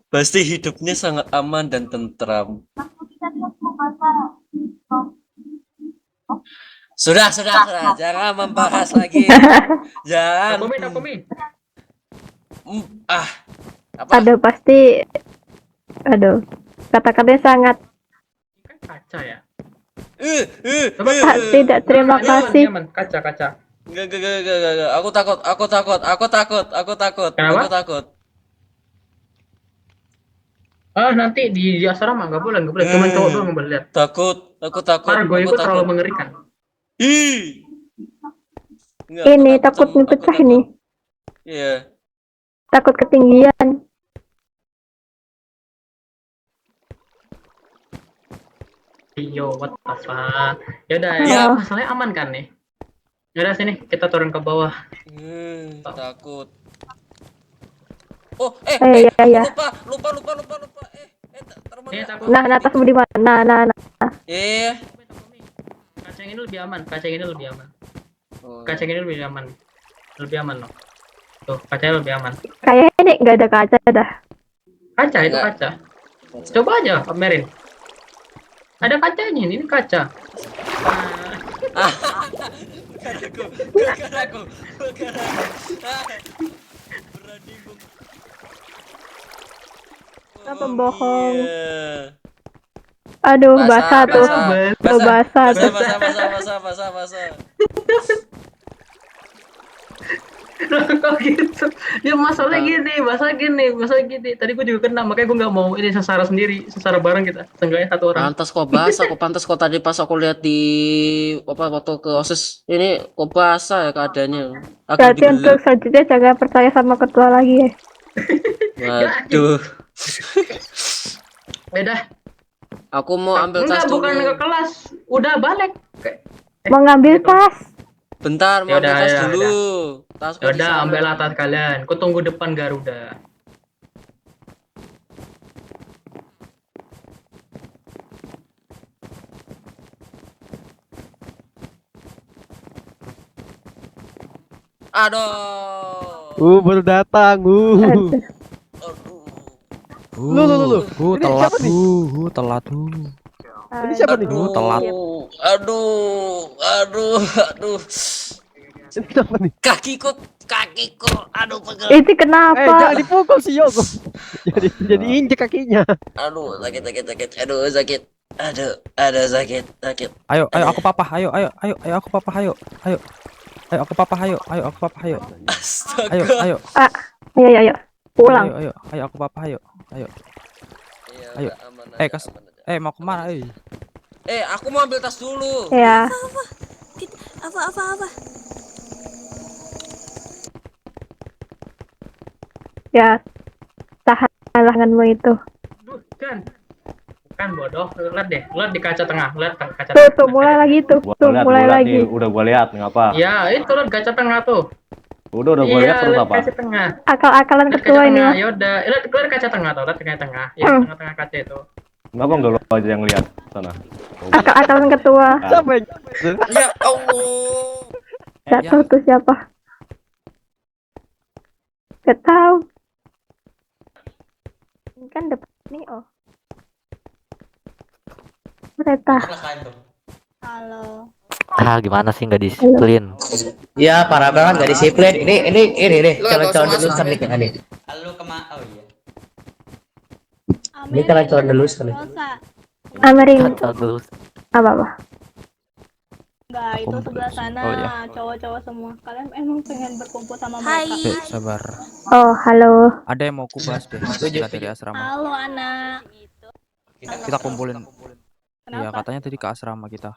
[SPEAKER 5] Pasti hidupnya sangat aman dan tentram. Sudah, jangan membahas lagi. Jangan.
[SPEAKER 2] Takumi.
[SPEAKER 14] Aduh, pasti. Aduh, kata-katanya sangat.
[SPEAKER 2] Kaca ya.
[SPEAKER 14] Tidak, terima kasih.
[SPEAKER 2] Kaca.
[SPEAKER 5] Enggak. Aku takut.
[SPEAKER 2] Nanti di asrama nggak boleh. Cuma cowok doang boleh lihat.
[SPEAKER 5] Aku takut.
[SPEAKER 2] Margo itu terlalu mengerikan.
[SPEAKER 14] Ini takut pecah nih.
[SPEAKER 5] Iya.
[SPEAKER 14] Takut ketinggian.
[SPEAKER 2] Yo, what the fuck. Yaudah, ya masalahnya aman kan nih. Yaudah sini kita turun ke bawah.
[SPEAKER 5] Takut. Oh,
[SPEAKER 14] iya.
[SPEAKER 5] Lupa.
[SPEAKER 14] Nah, atasmu di mana? Nah.
[SPEAKER 5] Iya.
[SPEAKER 2] Kaca ini lebih aman.
[SPEAKER 5] Oh.
[SPEAKER 2] Kaca ini lebih aman. Lebih aman loh. Tuh, kacanya lebih aman.
[SPEAKER 14] Kayaknya ini nggak ada kaca dah.
[SPEAKER 2] Kaca itu kaca. Coba aja, pamerin. Ada kacanya, ini kaca.
[SPEAKER 5] Bukan aku.
[SPEAKER 14] Pembohong. Aduh, basah tuh. Basah.
[SPEAKER 2] Kok gitu? Ya masalah gini. Tadi gue juga kena, makanya gue nggak mau ini sesara sendiri, sesara bareng kita. Seenggaknya satu orang.
[SPEAKER 5] Pantas kok tadi pas aku lihat di waktu ke OSIS ini kok basah ya keadaannya.
[SPEAKER 14] Berarti untuk selanjutnya jangan percaya sama ketua lagi ya.
[SPEAKER 5] Waduh.
[SPEAKER 2] Beda.
[SPEAKER 5] Aku mau ambil tas dulu.
[SPEAKER 2] Bukan ke kelas, udah balik.
[SPEAKER 14] Mau ngambil tas.
[SPEAKER 5] Bentar, mau ambil tas dulu.
[SPEAKER 2] Yaudah, ambil tas kalian. Ku tunggu depan Garuda.
[SPEAKER 5] Aduh.
[SPEAKER 9] Baru datang.
[SPEAKER 4] Lu. Telat.
[SPEAKER 9] Ini siapa nih?
[SPEAKER 4] Telat.
[SPEAKER 5] Aduh.
[SPEAKER 9] Ini siapa nih?
[SPEAKER 5] Kakiku. Aduh, pegel.
[SPEAKER 14] Itu kenapa?
[SPEAKER 9] Jangan dipukul si Yoko. Jadi injek kakinya.
[SPEAKER 5] Aduh, sakit. Aduh, sakit. Aduh, sakit.
[SPEAKER 4] Ayo aku papa. Ayo aku papa. Ayo aku papa. Ayo.
[SPEAKER 5] Astaga.
[SPEAKER 4] Ayo.
[SPEAKER 14] Ayo. Pulang.
[SPEAKER 4] Ayo aku papa. Ayo.
[SPEAKER 5] Ayo.
[SPEAKER 4] Mau kemana?
[SPEAKER 5] Aku mau ambil tas dulu.
[SPEAKER 14] Ya.
[SPEAKER 6] Apa?
[SPEAKER 14] Ya. Tahan tanganmu itu.
[SPEAKER 2] Bukan bodoh. Lihat di kaca tengah. Lihat kaca
[SPEAKER 14] Tuh,
[SPEAKER 2] tengah.
[SPEAKER 14] mulai lagi tuh. Mulai lagi.
[SPEAKER 10] Udah gua lihat, ngapa?
[SPEAKER 2] Ya, itu lihat kaca tengah tuh.
[SPEAKER 10] Udah gua lihat terus apa?
[SPEAKER 2] Kaca tengah.
[SPEAKER 14] Akal-akalan ketua ini.
[SPEAKER 2] Ya udah, lihat kaca tengah tuh, lihat tengah. Ya, tengah-tengah kaca itu.
[SPEAKER 16] Kenapa nggak lo aja yang lihat sana?
[SPEAKER 14] Akal-akalan ketua.
[SPEAKER 9] Siapa yang
[SPEAKER 5] Ya Allah.
[SPEAKER 14] Gak tahu tuh siapa. Gak tahu. Ini kan depan nih, oh. Mereka.
[SPEAKER 12] Halo.
[SPEAKER 7] Ah, gimana sih nggak disiplin?
[SPEAKER 5] Ya parah banget gak disiplin. Ini calon-calon lulusan nih kan nih.
[SPEAKER 15] Halo oh iya.
[SPEAKER 5] Ini calon-calon lulusan nih.
[SPEAKER 12] Rosa.
[SPEAKER 14] Amerin.
[SPEAKER 7] Dulu.
[SPEAKER 14] Apa?
[SPEAKER 12] Enggak, itu sebelah sana
[SPEAKER 4] Oh, iya.
[SPEAKER 12] cowok-cowok semua. Kalian emang pengen berkumpul sama
[SPEAKER 6] Hai.
[SPEAKER 12] mereka?
[SPEAKER 4] Sabar.
[SPEAKER 14] Oh, halo.
[SPEAKER 4] Ada yang mau kubahas deh. Kita dari asrama.
[SPEAKER 12] Halo anak.
[SPEAKER 4] Kita kumpulin. Iya,
[SPEAKER 12] Kenapa?
[SPEAKER 4] katanya tadi ke asrama kita.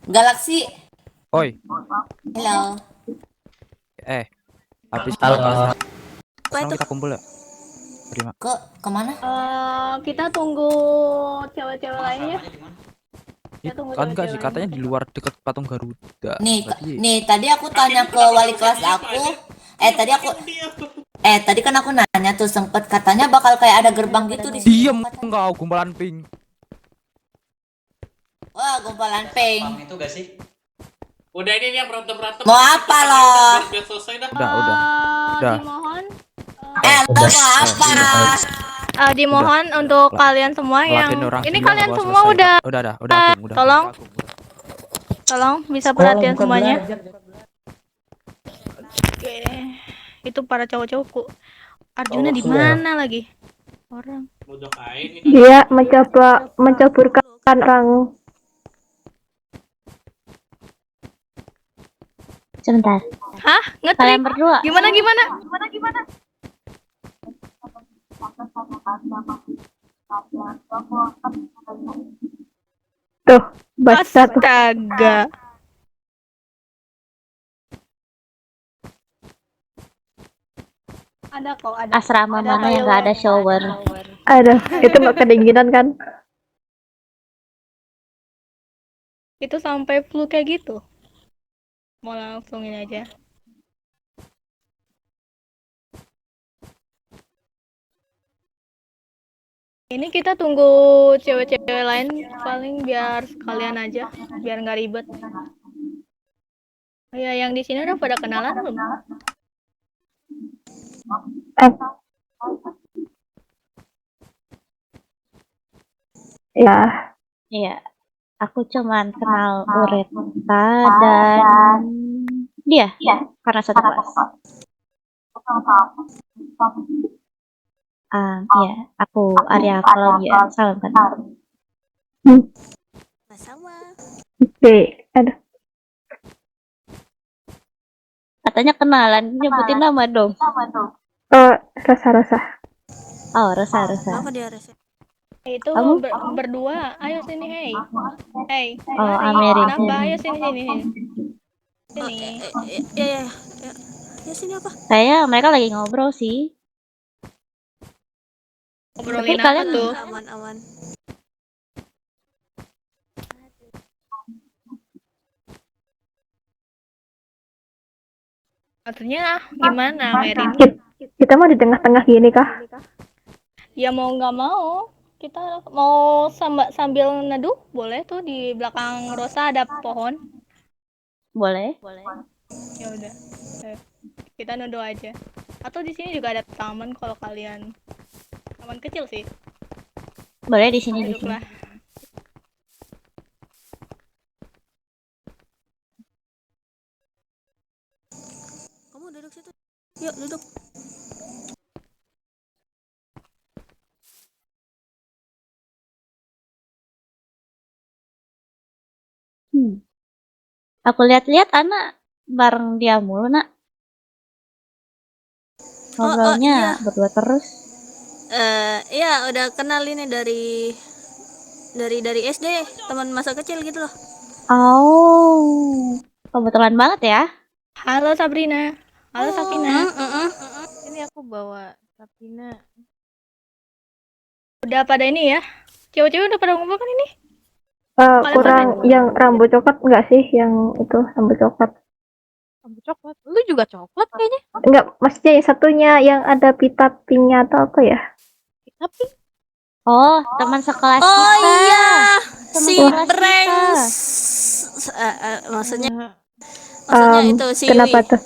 [SPEAKER 6] Galaxy.
[SPEAKER 4] Oi,
[SPEAKER 6] Halo.
[SPEAKER 4] habis
[SPEAKER 5] Halo.
[SPEAKER 4] kita ke asrama
[SPEAKER 6] Apa itu?
[SPEAKER 4] kita kumpul ya. Terima.
[SPEAKER 6] Kemana?
[SPEAKER 12] Kita tunggu cewek-cewek lainnya. Kita tunggu
[SPEAKER 4] Kan enggak sih,
[SPEAKER 12] cewek-cewek
[SPEAKER 4] katanya
[SPEAKER 12] lainnya.
[SPEAKER 4] di luar deket patung Garuda.
[SPEAKER 6] Nih,
[SPEAKER 4] Berarti-
[SPEAKER 6] nih tadi aku tanya ke wali kelas aku. Tadi kan aku nanya tuh sempet katanya bakal kayak ada gerbang gitu di sini.
[SPEAKER 4] Diem engkau gumpalan pink.
[SPEAKER 6] Wah, gumpalan pink.
[SPEAKER 15] Paham itu gak sih? Udah ini yang berantem-berantem.
[SPEAKER 6] Mau apa lo?
[SPEAKER 15] Biar selesai dah.
[SPEAKER 4] Udah.
[SPEAKER 12] Dimohon
[SPEAKER 6] Lo mau apa?
[SPEAKER 12] dimohon untuk kalian semua yang
[SPEAKER 4] Ngelatin orang
[SPEAKER 12] ini
[SPEAKER 4] gila
[SPEAKER 12] kalian
[SPEAKER 4] nggak
[SPEAKER 12] semua
[SPEAKER 4] selesai.
[SPEAKER 12] udah
[SPEAKER 4] Udah Agung, udah.
[SPEAKER 12] tolong. Tolong bisa perhatian semuanya. Oke. Itu para cowok-cowokku. Arjuna di mana lagi? Orang.
[SPEAKER 15] Mau doain ini.
[SPEAKER 14] Dia mencoba menceburkan orang.
[SPEAKER 3] Sebentar.
[SPEAKER 12] Hah? Ngetrik?
[SPEAKER 3] Kalian berdua.
[SPEAKER 12] Gimana?
[SPEAKER 14] Tuh, baca tuh.
[SPEAKER 12] Astaga. Ada kok, ada.
[SPEAKER 3] Asrama
[SPEAKER 12] Ada
[SPEAKER 3] mana yang gak ada shower?
[SPEAKER 14] Aduh, itu nggak kedinginan kan?
[SPEAKER 12] Itu sampai flu kayak gitu. Mau langsung ini aja. Ini kita tunggu cewek-cewek lain paling biar sekalian aja, biar nggak ribet. Ya, yang di sini udah pada kenalan belum?
[SPEAKER 14] Ya,
[SPEAKER 3] Iya. Aku cuman kenal Ureta dan dia karena satu kelas. Iya, aku Arya Claudia. Salam kenal.
[SPEAKER 6] Sama.
[SPEAKER 14] oke. Aduh,
[SPEAKER 3] Katanya kenalan, nyebutin nama dong.
[SPEAKER 14] oh, Rosa.
[SPEAKER 3] Oh, Rosa.
[SPEAKER 6] Apa dia rese?
[SPEAKER 12] Itu
[SPEAKER 3] Kamu?
[SPEAKER 12] berdua, ayo sini, hey.
[SPEAKER 3] Oh,
[SPEAKER 12] Mari.
[SPEAKER 3] Amerin.
[SPEAKER 12] Kenapa? Ayo sini. Sini.
[SPEAKER 6] Ya. Ya sini apa?
[SPEAKER 3] Mereka lagi ngobrol sih.
[SPEAKER 12] Ngobrolin
[SPEAKER 3] Tapi
[SPEAKER 12] apa
[SPEAKER 3] kalian-
[SPEAKER 12] tuh?
[SPEAKER 6] Aman.
[SPEAKER 12] Maksudnya gimana, Merin?
[SPEAKER 14] Kita mau di tengah-tengah gini kah?
[SPEAKER 12] Ya mau nggak mau. Kita mau sambil neduh, boleh tuh di belakang Rosa ada pohon.
[SPEAKER 3] Boleh?
[SPEAKER 12] Ya udah. Kita neduh aja. Atau di sini juga ada taman kalau kalian. Taman kecil sih.
[SPEAKER 3] Boleh di sini.
[SPEAKER 12] Duduklah.
[SPEAKER 6] Kamu duduk situ. Yuk, duduk.
[SPEAKER 3] Aku lihat-lihat anak bareng dia mulu, Nak. Ngobrolnya berdua terus.
[SPEAKER 6] Iya, udah kenal ini dari SD, teman masa kecil gitu loh.
[SPEAKER 3] Oh, kebetulan banget ya.
[SPEAKER 12] Halo Sabrina. Halo Sakina.
[SPEAKER 1] Ini aku bawa Sabrina.
[SPEAKER 12] Udah pada ini ya? Cewek-cewek udah pada ngumpul kan ini?
[SPEAKER 14] Kurang yang rambut coklat enggak sih? Yang itu rambut coklat.
[SPEAKER 1] Rambut coklat. Lu juga coklat kayaknya.
[SPEAKER 14] Enggak, maksudnya yang satunya yang ada pita pinknya atau apa ya?
[SPEAKER 1] Tapi
[SPEAKER 3] Oh, teman sekelas
[SPEAKER 6] Oh
[SPEAKER 3] kita.
[SPEAKER 6] iya,
[SPEAKER 3] Teman
[SPEAKER 6] si
[SPEAKER 3] sekelas kita.
[SPEAKER 6] Branks. Maksudnya itu si
[SPEAKER 14] Kenapa
[SPEAKER 6] Yui.
[SPEAKER 14] tuh?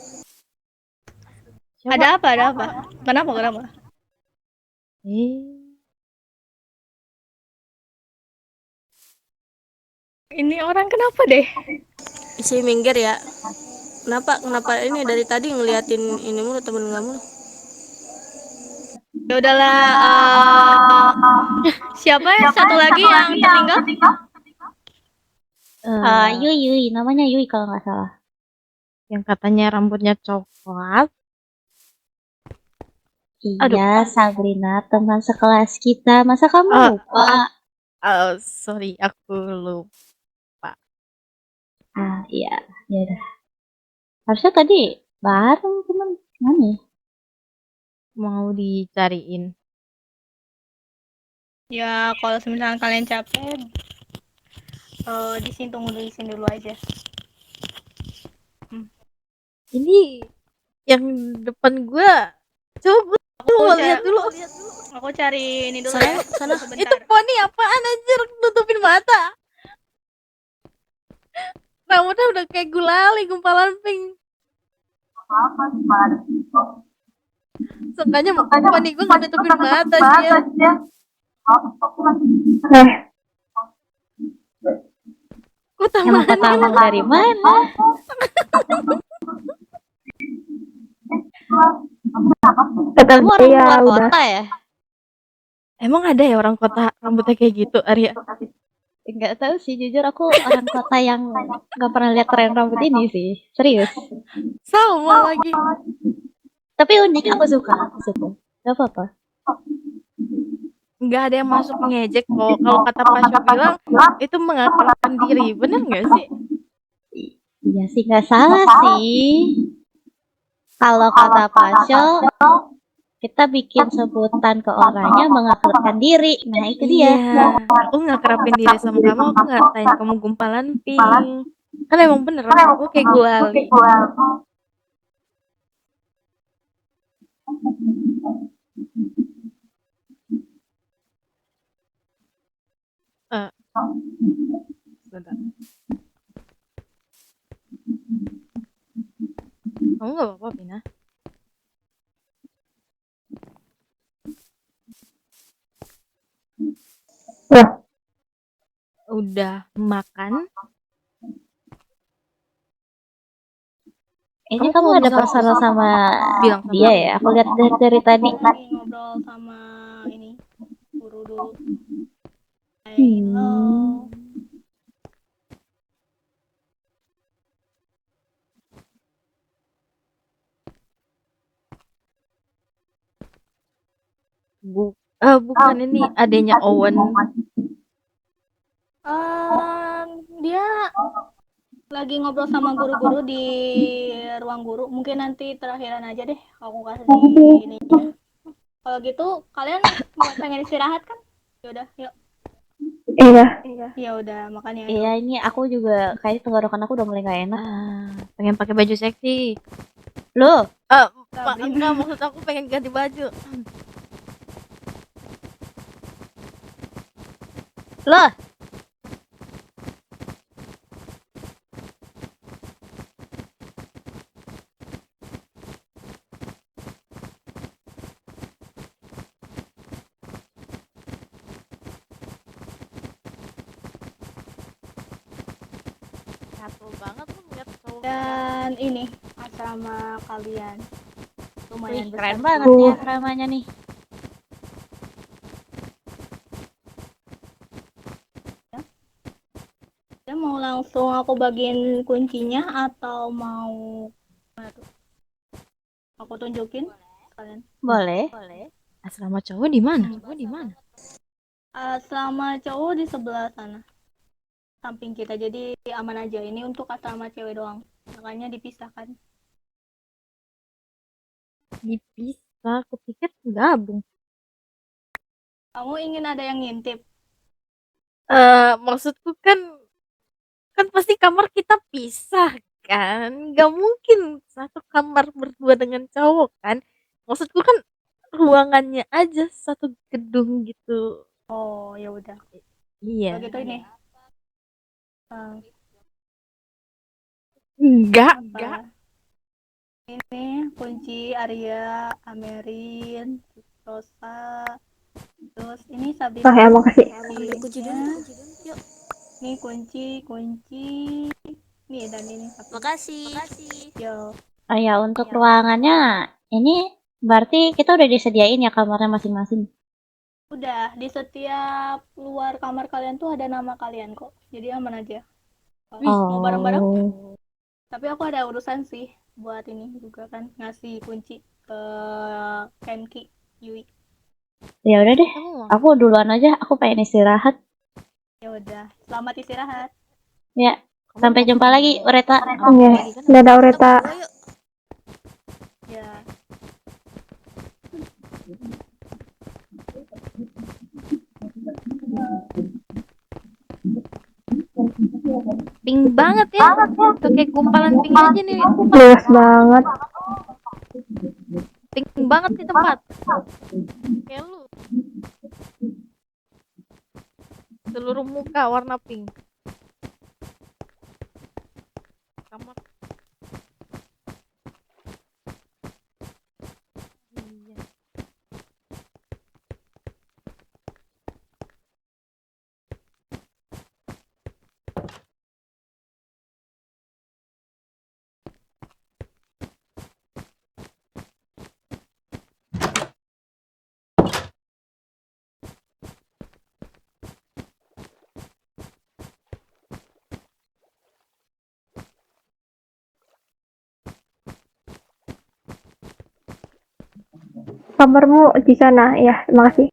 [SPEAKER 12] Ada apa? Ada apa? Kenapa? Kenapa? Ini orang kenapa deh?
[SPEAKER 6] Si minggir ya. Kenapa ini dari tadi ngeliatin ini mulu temen kamu?
[SPEAKER 12] Ya udahlah. Siapa ya satu lagi yang tertinggal?
[SPEAKER 3] Yui, namanya Yui kalau nggak salah.
[SPEAKER 1] Yang katanya rambutnya coklat.
[SPEAKER 3] Iya, Sabrina, teman sekelas kita. Masa kamu lupa?
[SPEAKER 1] Sorry, aku lupa.
[SPEAKER 3] Iya, ya udah. Harusnya tadi bareng cuman mana ya?
[SPEAKER 1] Mau dicariin.
[SPEAKER 12] Ya kalau misalnya kalian capek, di sini tunggu di sini dulu aja.
[SPEAKER 1] Ini yang depan gua. Coba lihat dulu.
[SPEAKER 12] Aku cari ini dulu
[SPEAKER 6] Sana,
[SPEAKER 12] ya.
[SPEAKER 6] sana.
[SPEAKER 12] Sebentar.
[SPEAKER 1] Itu poni apaan anjir, nutupin mata. Rambutnya udah kayak gulali, gumpalan pink. Seenggaknya poni gua nggak nutupin mata sih ya. Kok
[SPEAKER 3] Emang dari mana? Kamu orang luar kota ya?
[SPEAKER 1] Emang ada ya orang kota rambutnya kayak gitu, Arya?
[SPEAKER 3] Enggak tahu sih, jujur aku orang kota yang nggak pernah lihat tren rambut ini sih. Serius.
[SPEAKER 1] Sama lagi.
[SPEAKER 3] Tapi unik, aku suka. Gak apa-apa.
[SPEAKER 1] Nggak ada yang masuk ngejek kok. Kalau kata Pasyo bilang itu mengakrabkan diri, bener nggak sih?
[SPEAKER 3] Iya sih, nggak salah sih. Kalau kata Pasyo, kita bikin sebutan ke orangnya mengakrabkan diri. Nah itu dia.
[SPEAKER 1] Iya, aku ngakrabin diri sama kamu, aku ngatain kamu gumpalan pink. Kan emang bener, aku kayak gulali. Sebentar. Kamu nggak apa-apa, Pina? Udah makan?
[SPEAKER 3] Ini kamu ada personal sama
[SPEAKER 1] bilang sama
[SPEAKER 3] dia ya? Aku lihat dari tadi.
[SPEAKER 12] Lagi ngobrol sama ini guru dulu.
[SPEAKER 1] Bukan ini adanya Owen.
[SPEAKER 12] Dia lagi ngobrol sama guru-guru di ruang guru. Mungkin nanti terakhiran aja deh aku kasih ini aja. Kalau gitu kalian pengen istirahat kan? Ya udah, yuk.
[SPEAKER 14] Iya.
[SPEAKER 12] Ya udah, makanya.
[SPEAKER 3] Iya, ini aku juga kayak tenggorokan aku udah mulai gak enak.
[SPEAKER 1] Pengen pakai baju seksi.
[SPEAKER 3] Loh,
[SPEAKER 1] enggak, maksud aku pengen ganti baju.
[SPEAKER 3] Loh.
[SPEAKER 1] Gatel banget lu ngeliat cowok.
[SPEAKER 12] Dan ini asrama kalian lumayan besar.
[SPEAKER 3] Keren banget nih asramanya nih.
[SPEAKER 12] Ya, mau langsung aku bagiin kuncinya atau mau aku tunjukin kalian?
[SPEAKER 3] Boleh.
[SPEAKER 1] Asrama cowok di mana?
[SPEAKER 12] Asrama cowok di sebelah sana, samping kita, jadi aman aja. Ini untuk asrama cewek doang, makanya dipisahkan.
[SPEAKER 1] Dipisah, aku pikir gabung.
[SPEAKER 12] Kamu ingin ada yang ngintip?
[SPEAKER 1] Maksudku kan pasti kamar kita pisah kan, nggak mungkin satu kamar berdua dengan cowok kan. Maksudku kan ruangannya aja satu gedung gitu.
[SPEAKER 12] Oh, ya udah.
[SPEAKER 1] Iya.
[SPEAKER 12] Begitu ini.
[SPEAKER 1] Enggak.
[SPEAKER 12] Apa? Ini kunci Arya, Amerin, Rosa, terus ini Sabina.
[SPEAKER 14] Oh ya, makasih.
[SPEAKER 6] Ambil kunci dulu. Yuk.
[SPEAKER 12] Ini kunci. Nih dan ini.
[SPEAKER 6] Makasih.
[SPEAKER 12] Yo.
[SPEAKER 3] Oh ya, untuk ruangannya ini berarti kita udah disediain ya kamarnya masing-masing.
[SPEAKER 12] Udah, di setiap luar kamar kalian tuh ada nama kalian kok. Jadi aman aja. Mau bareng-bareng? Tapi aku ada urusan sih buat ini juga kan ngasih kunci ke Kenki Yui.
[SPEAKER 3] Ya udah deh, aku duluan aja. Aku pengen istirahat.
[SPEAKER 12] Ya udah, selamat istirahat.
[SPEAKER 3] Ya, sampai jumpa lagi, Ureta.
[SPEAKER 14] Iya, dadah Ureta.
[SPEAKER 12] Ya.
[SPEAKER 1] Pink banget ya. Tuh kayak gumpalan pink aja nih.
[SPEAKER 14] Luas banget.
[SPEAKER 1] Pink banget nih tempat. Kayak lu. Seluruh muka warna pink. Kamar. Iya.
[SPEAKER 14] Kamarmu di sana, ya, makasih.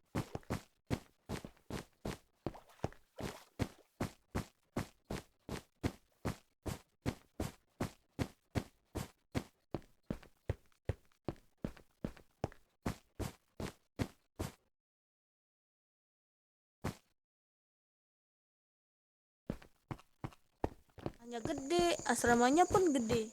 [SPEAKER 6] Hanya gede, asramanya pun gede.